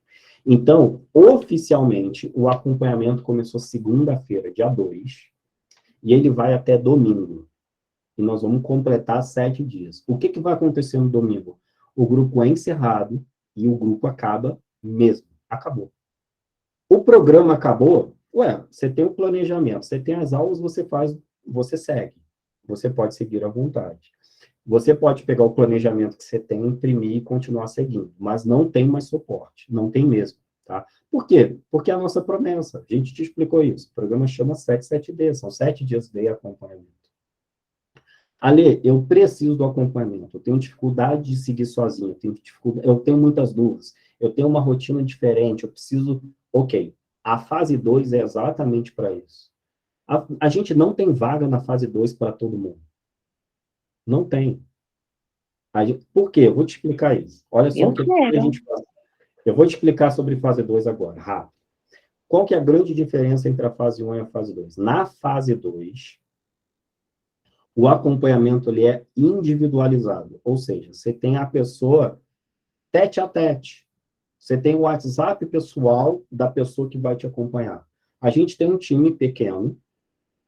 Então, oficialmente, o acompanhamento começou segunda-feira, dia 2, e ele vai até domingo. E nós vamos completar 7 dias. O que vai acontecer no domingo? O grupo é encerrado e o grupo acaba mesmo. Acabou. O programa acabou, você tem o planejamento, você tem as aulas, você faz, você segue. Você pode seguir à vontade. Você pode pegar o planejamento que você tem, imprimir e continuar seguindo, mas não tem mais suporte, não tem mesmo, tá? Por quê? Porque é a nossa promessa, a gente te explicou isso, o programa chama 7D, são 7 dias de acompanhamento. Ale, eu preciso do acompanhamento, eu tenho dificuldade de seguir sozinho, eu tenho muitas dúvidas, eu tenho uma rotina diferente, eu preciso... Ok, a fase 2 é exatamente para isso. A gente não tem vaga na fase 2 para todo mundo. Não tem. Por quê? Eu vou te explicar isso. Olha só o que a gente faz. Eu vou te explicar sobre fase 2 agora, rápido. Qual que é a grande diferença entre a fase 1 e a fase 2? Na fase 2, o acompanhamento ele é individualizado. Ou seja, você tem a pessoa tete a tete. Você tem o WhatsApp pessoal da pessoa que vai te acompanhar. A gente tem um time pequeno,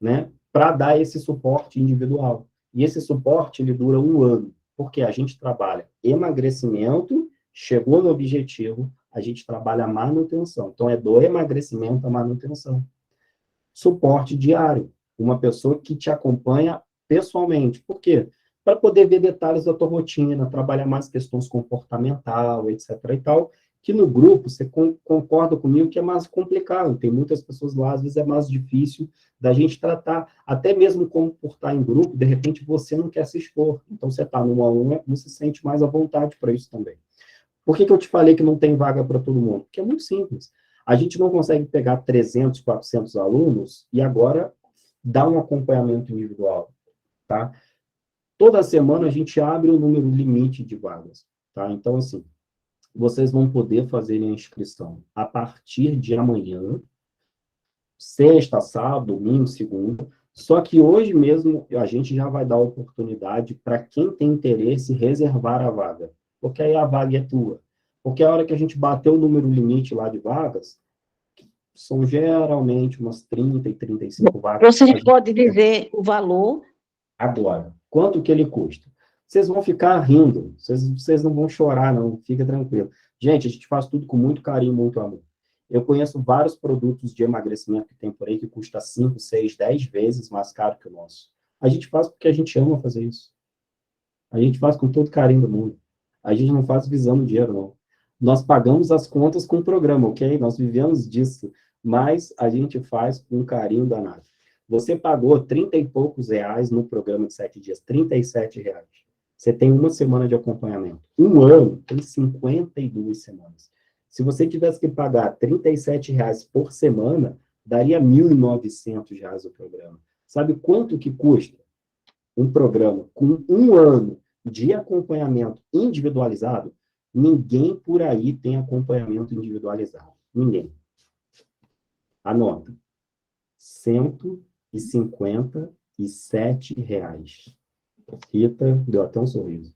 né, para dar esse suporte individual. E esse suporte, ele dura 1 ano, porque a gente trabalha emagrecimento, chegou no objetivo, a gente trabalha manutenção. Então, é do emagrecimento à manutenção. Suporte diário, uma pessoa que te acompanha pessoalmente. Por quê? Para poder ver detalhes da tua rotina, trabalhar mais questões comportamental, etc. e tal, que no grupo, você concorda comigo que é mais complicado, tem muitas pessoas lá, às vezes é mais difícil da gente tratar, até mesmo como por estar em grupo, de repente você não quer se expor, então você está no 1 a 1, você se sente mais à vontade para isso também. Por que eu te falei que não tem vaga para todo mundo? Porque é muito simples, a gente não consegue pegar 300, 400 alunos e agora dar um acompanhamento individual, tá? Toda semana a gente abre o número limite de vagas, tá? Então, assim, vocês vão poder fazer a inscrição a partir de amanhã, sexta, sábado, domingo, segunda. Só que hoje mesmo a gente já vai dar oportunidade para quem tem interesse reservar a vaga, porque aí a vaga é tua. Porque a hora que a gente bater o número limite lá de vagas, são geralmente umas 30 e 35 vagas. Você pode dizer o valor? Agora, quanto que ele custa? Vocês vão ficar rindo, vocês não vão chorar, não, fica tranquilo. Gente, a gente faz tudo com muito carinho, muito amor. Eu conheço vários produtos de emagrecimento que tem por aí que custa 5, 6, 10 vezes mais caro que o nosso. A gente faz porque a gente ama fazer isso. A gente faz com todo carinho do mundo. A gente não faz visando dinheiro, não. Nós pagamos as contas com o programa, ok? Nós vivemos disso, mas a gente faz com carinho danado. Você pagou 30 e poucos reais no programa de 7 dias, R$37. Você tem uma semana de acompanhamento. Um ano tem 52 semanas. Se você tivesse que pagar R$37 por semana, daria R$1.900 o programa. Sabe quanto que custa um programa com um ano de acompanhamento individualizado? Ninguém por aí tem acompanhamento individualizado. Ninguém. Anota. R$157. Rita, deu até um sorriso.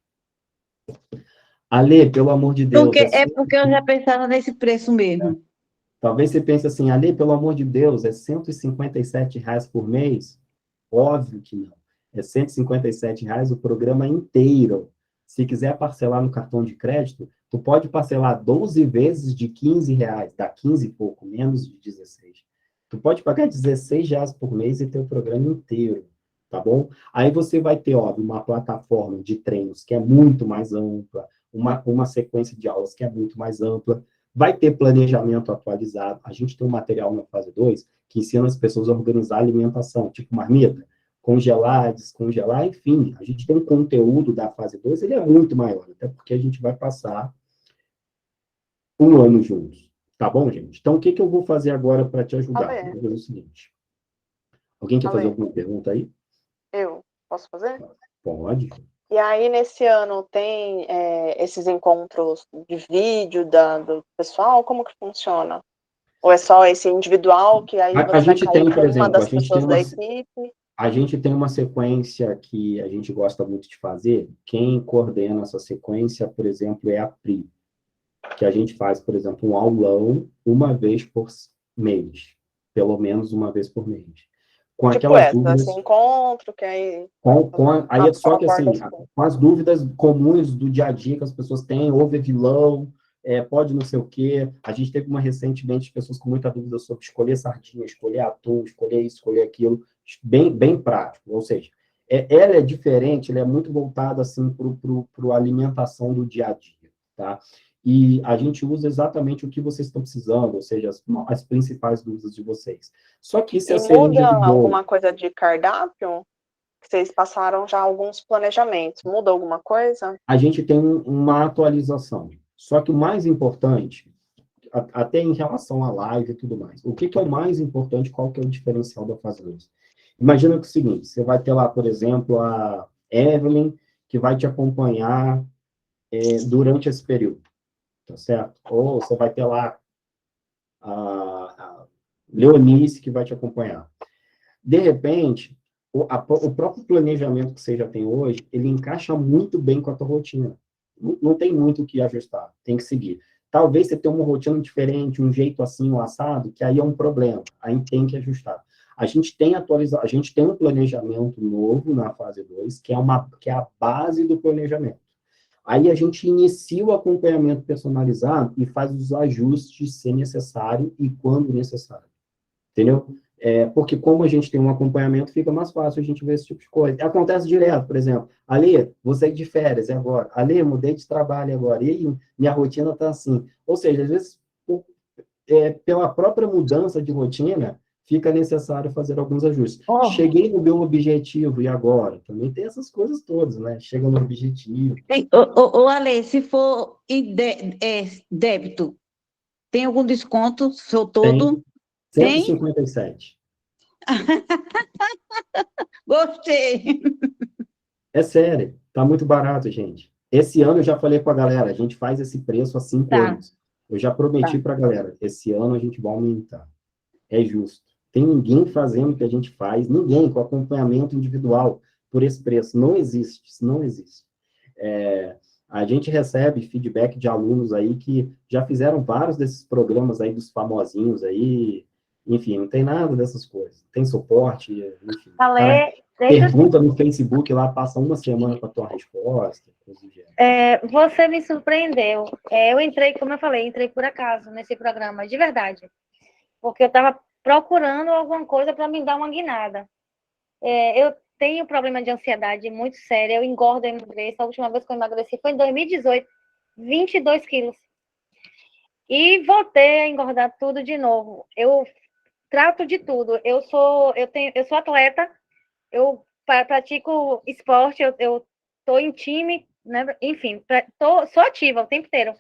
Ale, pelo amor de Deus. Porque eu já pensava nesse preço mesmo. Talvez você pense assim, Ale, pelo amor de Deus, é R$157 por mês? Óbvio que não. É R$157 o programa inteiro. Se quiser parcelar no cartão de crédito, tu pode parcelar 12 vezes de R$15, dá 15 e pouco, menos de 16. Tu pode pagar R$16 por mês e ter o programa inteiro, tá bom? Aí você vai ter, óbvio, uma plataforma de treinos que é muito mais ampla, uma sequência de aulas que é muito mais ampla, vai ter planejamento atualizado. A gente tem um material na fase 2 que ensina as pessoas a organizar a alimentação, tipo marmita, congelar, descongelar, enfim. A gente tem um conteúdo da fase 2, ele é muito maior, até porque a gente vai passar um ano juntos. Tá bom, gente? Então, o que eu vou fazer agora para te ajudar? Ale. Vou fazer o seguinte. Alguém quer Ale. fazer alguma pergunta aí? Eu posso fazer? Pode. E aí, nesse ano, tem esses encontros de vídeo do pessoal? Como que funciona? Ou é só esse individual que aí A você vai gente cair tem, com por uma exemplo, das pessoas da equipe? a gente tem uma sequência que a gente gosta muito de fazer. Quem coordena essa sequência, por exemplo, é a Pri, que a gente faz, por exemplo, um aulão uma vez por mês, pelo menos uma vez por mês. Com Tipo aquelas essa, dúvidas... esse encontro que aí... Aí é só que, assim, aborda com as dúvidas comuns do dia a dia que as pessoas têm, houve vilão, pode não sei o quê. A gente teve uma recentemente de pessoas com muita dúvida sobre escolher sardinha, escolher atum, escolher isso, escolher aquilo, bem prático. Ou seja, ela é diferente, ela é muito voltada, assim, para a alimentação do dia a dia, tá? E a gente usa exatamente o que vocês estão precisando, ou seja, as principais dúvidas de vocês. Só que isso é ser muda individual. alguma coisa de cardápio? Vocês passaram já alguns planejamentos. Muda alguma coisa? A gente tem uma atualização. Só que o mais importante, até em relação à live e tudo mais, o que é o mais importante, qual que é o diferencial da fase 2? Imagina que é o seguinte, você vai ter lá, por exemplo, a Evelyn, que vai te acompanhar durante esse período, tá certo? Ou você vai ter lá a Leonice, que vai te acompanhar. De repente, o próprio planejamento que você já tem hoje, ele encaixa muito bem com a tua rotina. Não tem muito o que ajustar, tem que seguir. Talvez você tenha uma rotina diferente, um jeito assim, um assado, que aí é um problema, aí tem que ajustar. A gente tem um planejamento novo na fase 2, que é a base do planejamento. Aí a gente inicia o acompanhamento personalizado e faz os ajustes se necessário e quando necessário. Entendeu? Porque como a gente tem um acompanhamento, fica mais fácil a gente ver esse tipo de coisa. Acontece direto, por exemplo, Ale, vou sair de férias, e agora? Ale, mudei de trabalho agora, e aí, minha rotina está assim. Ou seja, às vezes, pela própria mudança de rotina, fica necessário fazer alguns ajustes. Cheguei no meu objetivo, e agora? Também tem essas coisas todas, né? Chega no objetivo. Ale, se for em débito, tem algum desconto? Sou todo? Tem 157. Gostei. É sério, tá muito barato, gente. Esse ano eu já falei com a galera, a gente faz esse preço há 5 anos. Eu já prometi para a galera, esse ano a gente vai aumentar. É justo. tem ninguém fazendo o que a gente faz, ninguém com acompanhamento individual por esse preço. Não existe, isso não existe. A gente recebe feedback de alunos aí que já fizeram vários desses programas aí dos famosinhos aí, enfim, não tem nada dessas coisas. Tem suporte, enfim. Falei, Pergunta no Facebook lá, passa uma semana para tua resposta. Coisa do gênero. Você me surpreendeu. Eu entrei, como eu falei, entrei por acaso nesse programa, de verdade. Porque eu estava procurando alguma coisa para me dar uma guinada. Eu tenho problema de ansiedade muito sério, eu engordo, eu emagreço. A última vez que eu emagreci foi em 2018, 22 quilos. E voltei a engordar tudo de novo. Eu trato de tudo. Eu sou atleta, eu pratico esporte, eu tô em time, né? Enfim, sou ativa o tempo inteiro.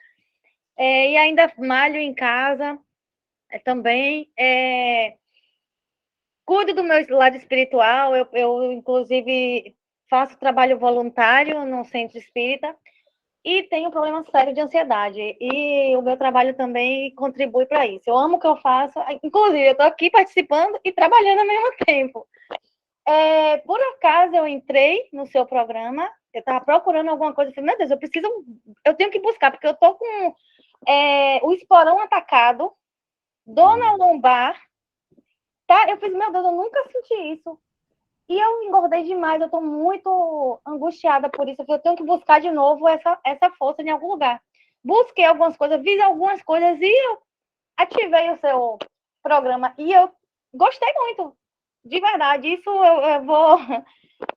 E ainda malho em casa também. Cuido do meu lado espiritual, eu inclusive faço trabalho voluntário no centro espírita e tenho problema sério de ansiedade. E o meu trabalho também contribui para isso. Eu amo o que eu faço, inclusive eu estou aqui participando e trabalhando ao mesmo tempo. Por acaso eu entrei no seu programa, eu estava procurando alguma coisa, eu falei, meu Deus, eu tenho que buscar, porque eu estou com o esporão atacado, dor na lombar, tá? Eu fiz, meu Deus, eu nunca senti isso. E eu engordei demais, eu estou muito angustiada por isso. Eu tenho que buscar de novo essa força em algum lugar. Busquei algumas coisas, vi algumas coisas e eu ativei o seu programa. E eu gostei muito, de verdade. Isso eu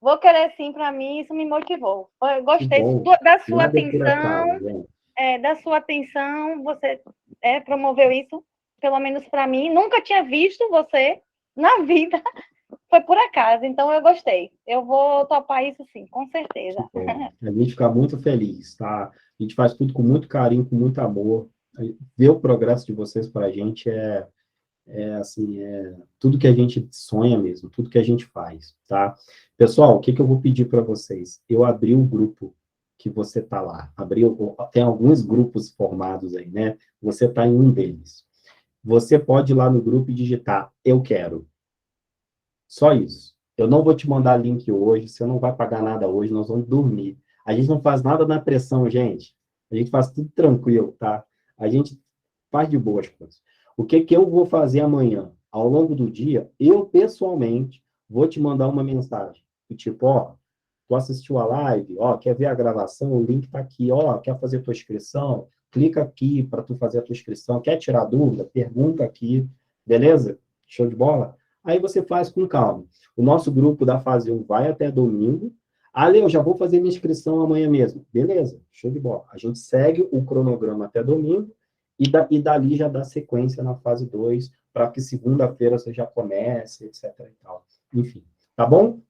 vou querer sim para mim, isso me motivou. Eu gostei da sua atenção, da sua atenção, você promoveu isso, pelo menos para mim. Nunca tinha visto você na vida. Foi por acaso, então eu gostei. Eu vou topar isso sim, com certeza. A gente fica muito feliz, tá? A gente faz tudo com muito carinho, com muito amor. Ver o progresso de vocês para a gente assim, tudo que a gente sonha mesmo, tudo que a gente faz, tá? Pessoal, o que eu vou pedir para vocês? Eu abri o grupo que você tá lá. Tem alguns grupos formados aí, né? Você tá em um deles. Você pode ir lá no grupo e digitar, eu quero. Só isso. Eu não vou te mandar link hoje, você não vai pagar nada hoje, nós vamos dormir. A gente não faz nada na pressão, gente. A gente faz tudo tranquilo, tá? A gente faz de boas coisas. O que eu vou fazer amanhã? Ao longo do dia, eu, pessoalmente, vou te mandar uma mensagem. Tipo, ó, tu assistiu a live, ó, quer ver a gravação? O link tá aqui, ó, quer fazer tua inscrição? Clica aqui para tu fazer a tua inscrição. Quer tirar dúvida? Pergunta aqui. Beleza? Show de bola? Aí você faz com calma. O nosso grupo da fase 1 vai até domingo. Eu já vou fazer minha inscrição amanhã mesmo. Beleza, show de bola. A gente segue o cronograma até domingo e dali já dá sequência na fase 2 para que segunda-feira você já comece, etc. e tal. Enfim, tá bom?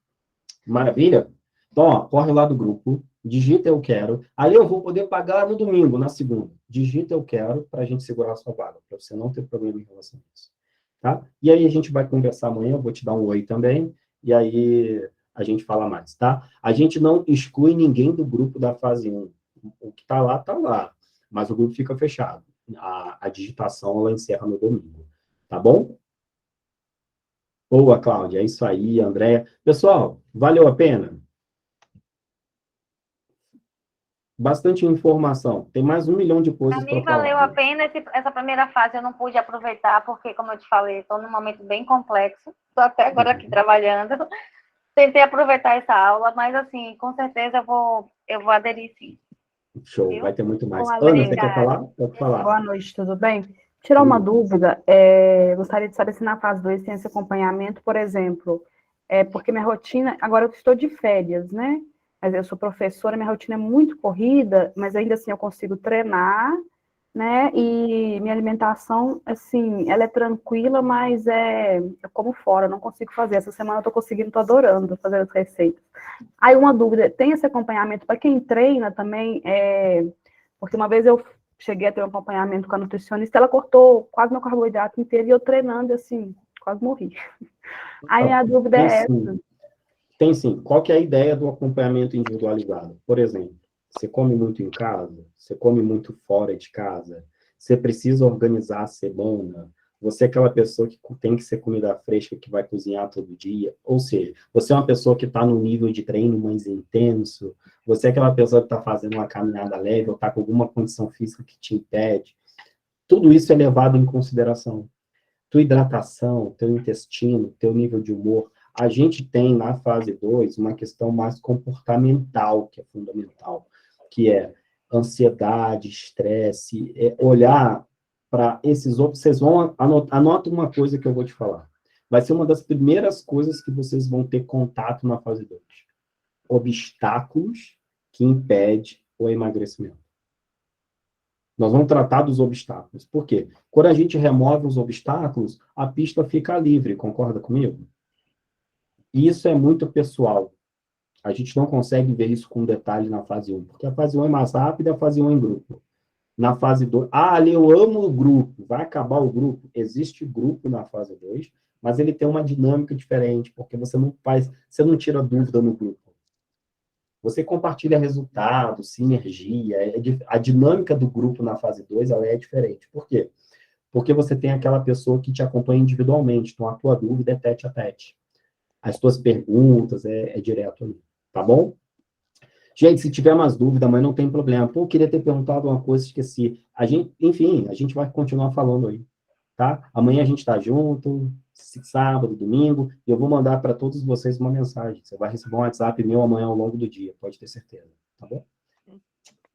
Maravilha? Então, ó, corre lá do grupo, digita eu quero. Aí eu vou poder pagar no domingo, na segunda. Digita eu quero para a gente segurar a sua vaga, para você não ter problema em relação a isso. Tá? E aí a gente vai conversar amanhã, eu vou te dar um oi também, e aí a gente fala mais, tá? A gente não exclui ninguém do grupo da fase 1. O que tá lá, mas o grupo fica fechado. A digitação, ela encerra no domingo, tá bom? Boa, Cláudia, é isso aí, Andréia. Pessoal, valeu a pena? Bastante informação. Tem mais 1 milhão de coisas para falar. Para mim valeu a pena essa primeira fase, eu não pude aproveitar, porque, como eu te falei, estou num momento bem complexo, estou até agora aqui trabalhando. Tentei aproveitar essa aula, mas, assim, com certeza eu vou aderir, sim. Show, Viu? vai ter muito mais. Bom, Ana, você quer falar? Pode falar. Boa noite, tudo bem? Tirar uma dúvida, gostaria de saber se na fase 2 tem esse acompanhamento, por exemplo, porque minha rotina, agora eu estou de férias, né? Mas eu sou professora, minha rotina é muito corrida, mas ainda assim eu consigo treinar, né? E minha alimentação, assim, ela é tranquila, mas eu como fora, eu não consigo fazer. Essa semana eu estou conseguindo, estou adorando fazer as receitas. Aí uma dúvida, tem esse acompanhamento para quem treina também? Porque uma vez eu cheguei a ter um acompanhamento com a nutricionista, ela cortou quase meu carboidrato inteiro e eu treinando, assim, quase morri. Aí a dúvida é essa. Tem sim. Qual que é a ideia do acompanhamento individualizado? Por exemplo, você come muito em casa, você come muito fora de casa, você precisa organizar a semana, Você é aquela pessoa que tem que ser comida fresca, que vai cozinhar todo dia. Ou seja, você é uma pessoa que está no nível de treino mais intenso. Você é aquela pessoa que está fazendo uma caminhada leve ou está com alguma condição física que te impede. Tudo isso é levado em consideração. Tua hidratação, teu intestino, teu nível de humor. A gente tem, na fase 2, uma questão mais comportamental, que é fundamental, que é ansiedade, estresse, olhar para esses outros. Vocês vão, anota uma coisa que eu vou te falar. Vai ser uma das primeiras coisas que vocês vão ter contato na fase 2. Obstáculos que impedem o emagrecimento. Nós vamos tratar dos obstáculos. Por quê? Quando a gente remove os obstáculos, a pista fica livre, concorda comigo? E isso é muito pessoal. A gente não consegue ver isso com detalhe na fase 1, porque a fase 1 é mais rápida, a fase 1 é em grupo. Na fase 2, ali eu amo o grupo, vai acabar o grupo. Existe grupo na fase 2, mas ele tem uma dinâmica diferente, porque você não tira dúvida no grupo. Você compartilha resultados, sinergia, a dinâmica do grupo na fase 2, ela é diferente. Por quê? Porque você tem aquela pessoa que te acompanha individualmente, então a tua dúvida é tete a tete. As tuas perguntas é direto ali, tá bom? Gente, se tiver mais dúvida, mas não tem problema. Pô, eu queria ter perguntado uma coisa, esqueci. Enfim, a gente vai continuar falando aí, tá? Amanhã a gente tá junto, sábado, domingo, e eu vou mandar para todos vocês uma mensagem. Você vai receber um WhatsApp meu amanhã ao longo do dia, pode ter certeza, tá bom?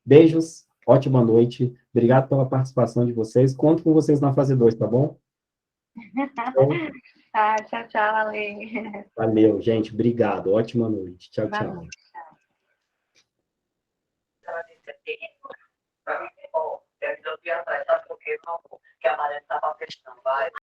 Beijos, ótima noite, obrigado pela participação de vocês. Conto com vocês na fase 2, tá bom? Tá, tchau, tchau, Ale. Valeu, gente, obrigado, ótima noite. Tchau, tchau. Valeu. Para mim, resolvi atrás, sabe por quê? Não, porque a Maria estava fechando, vai.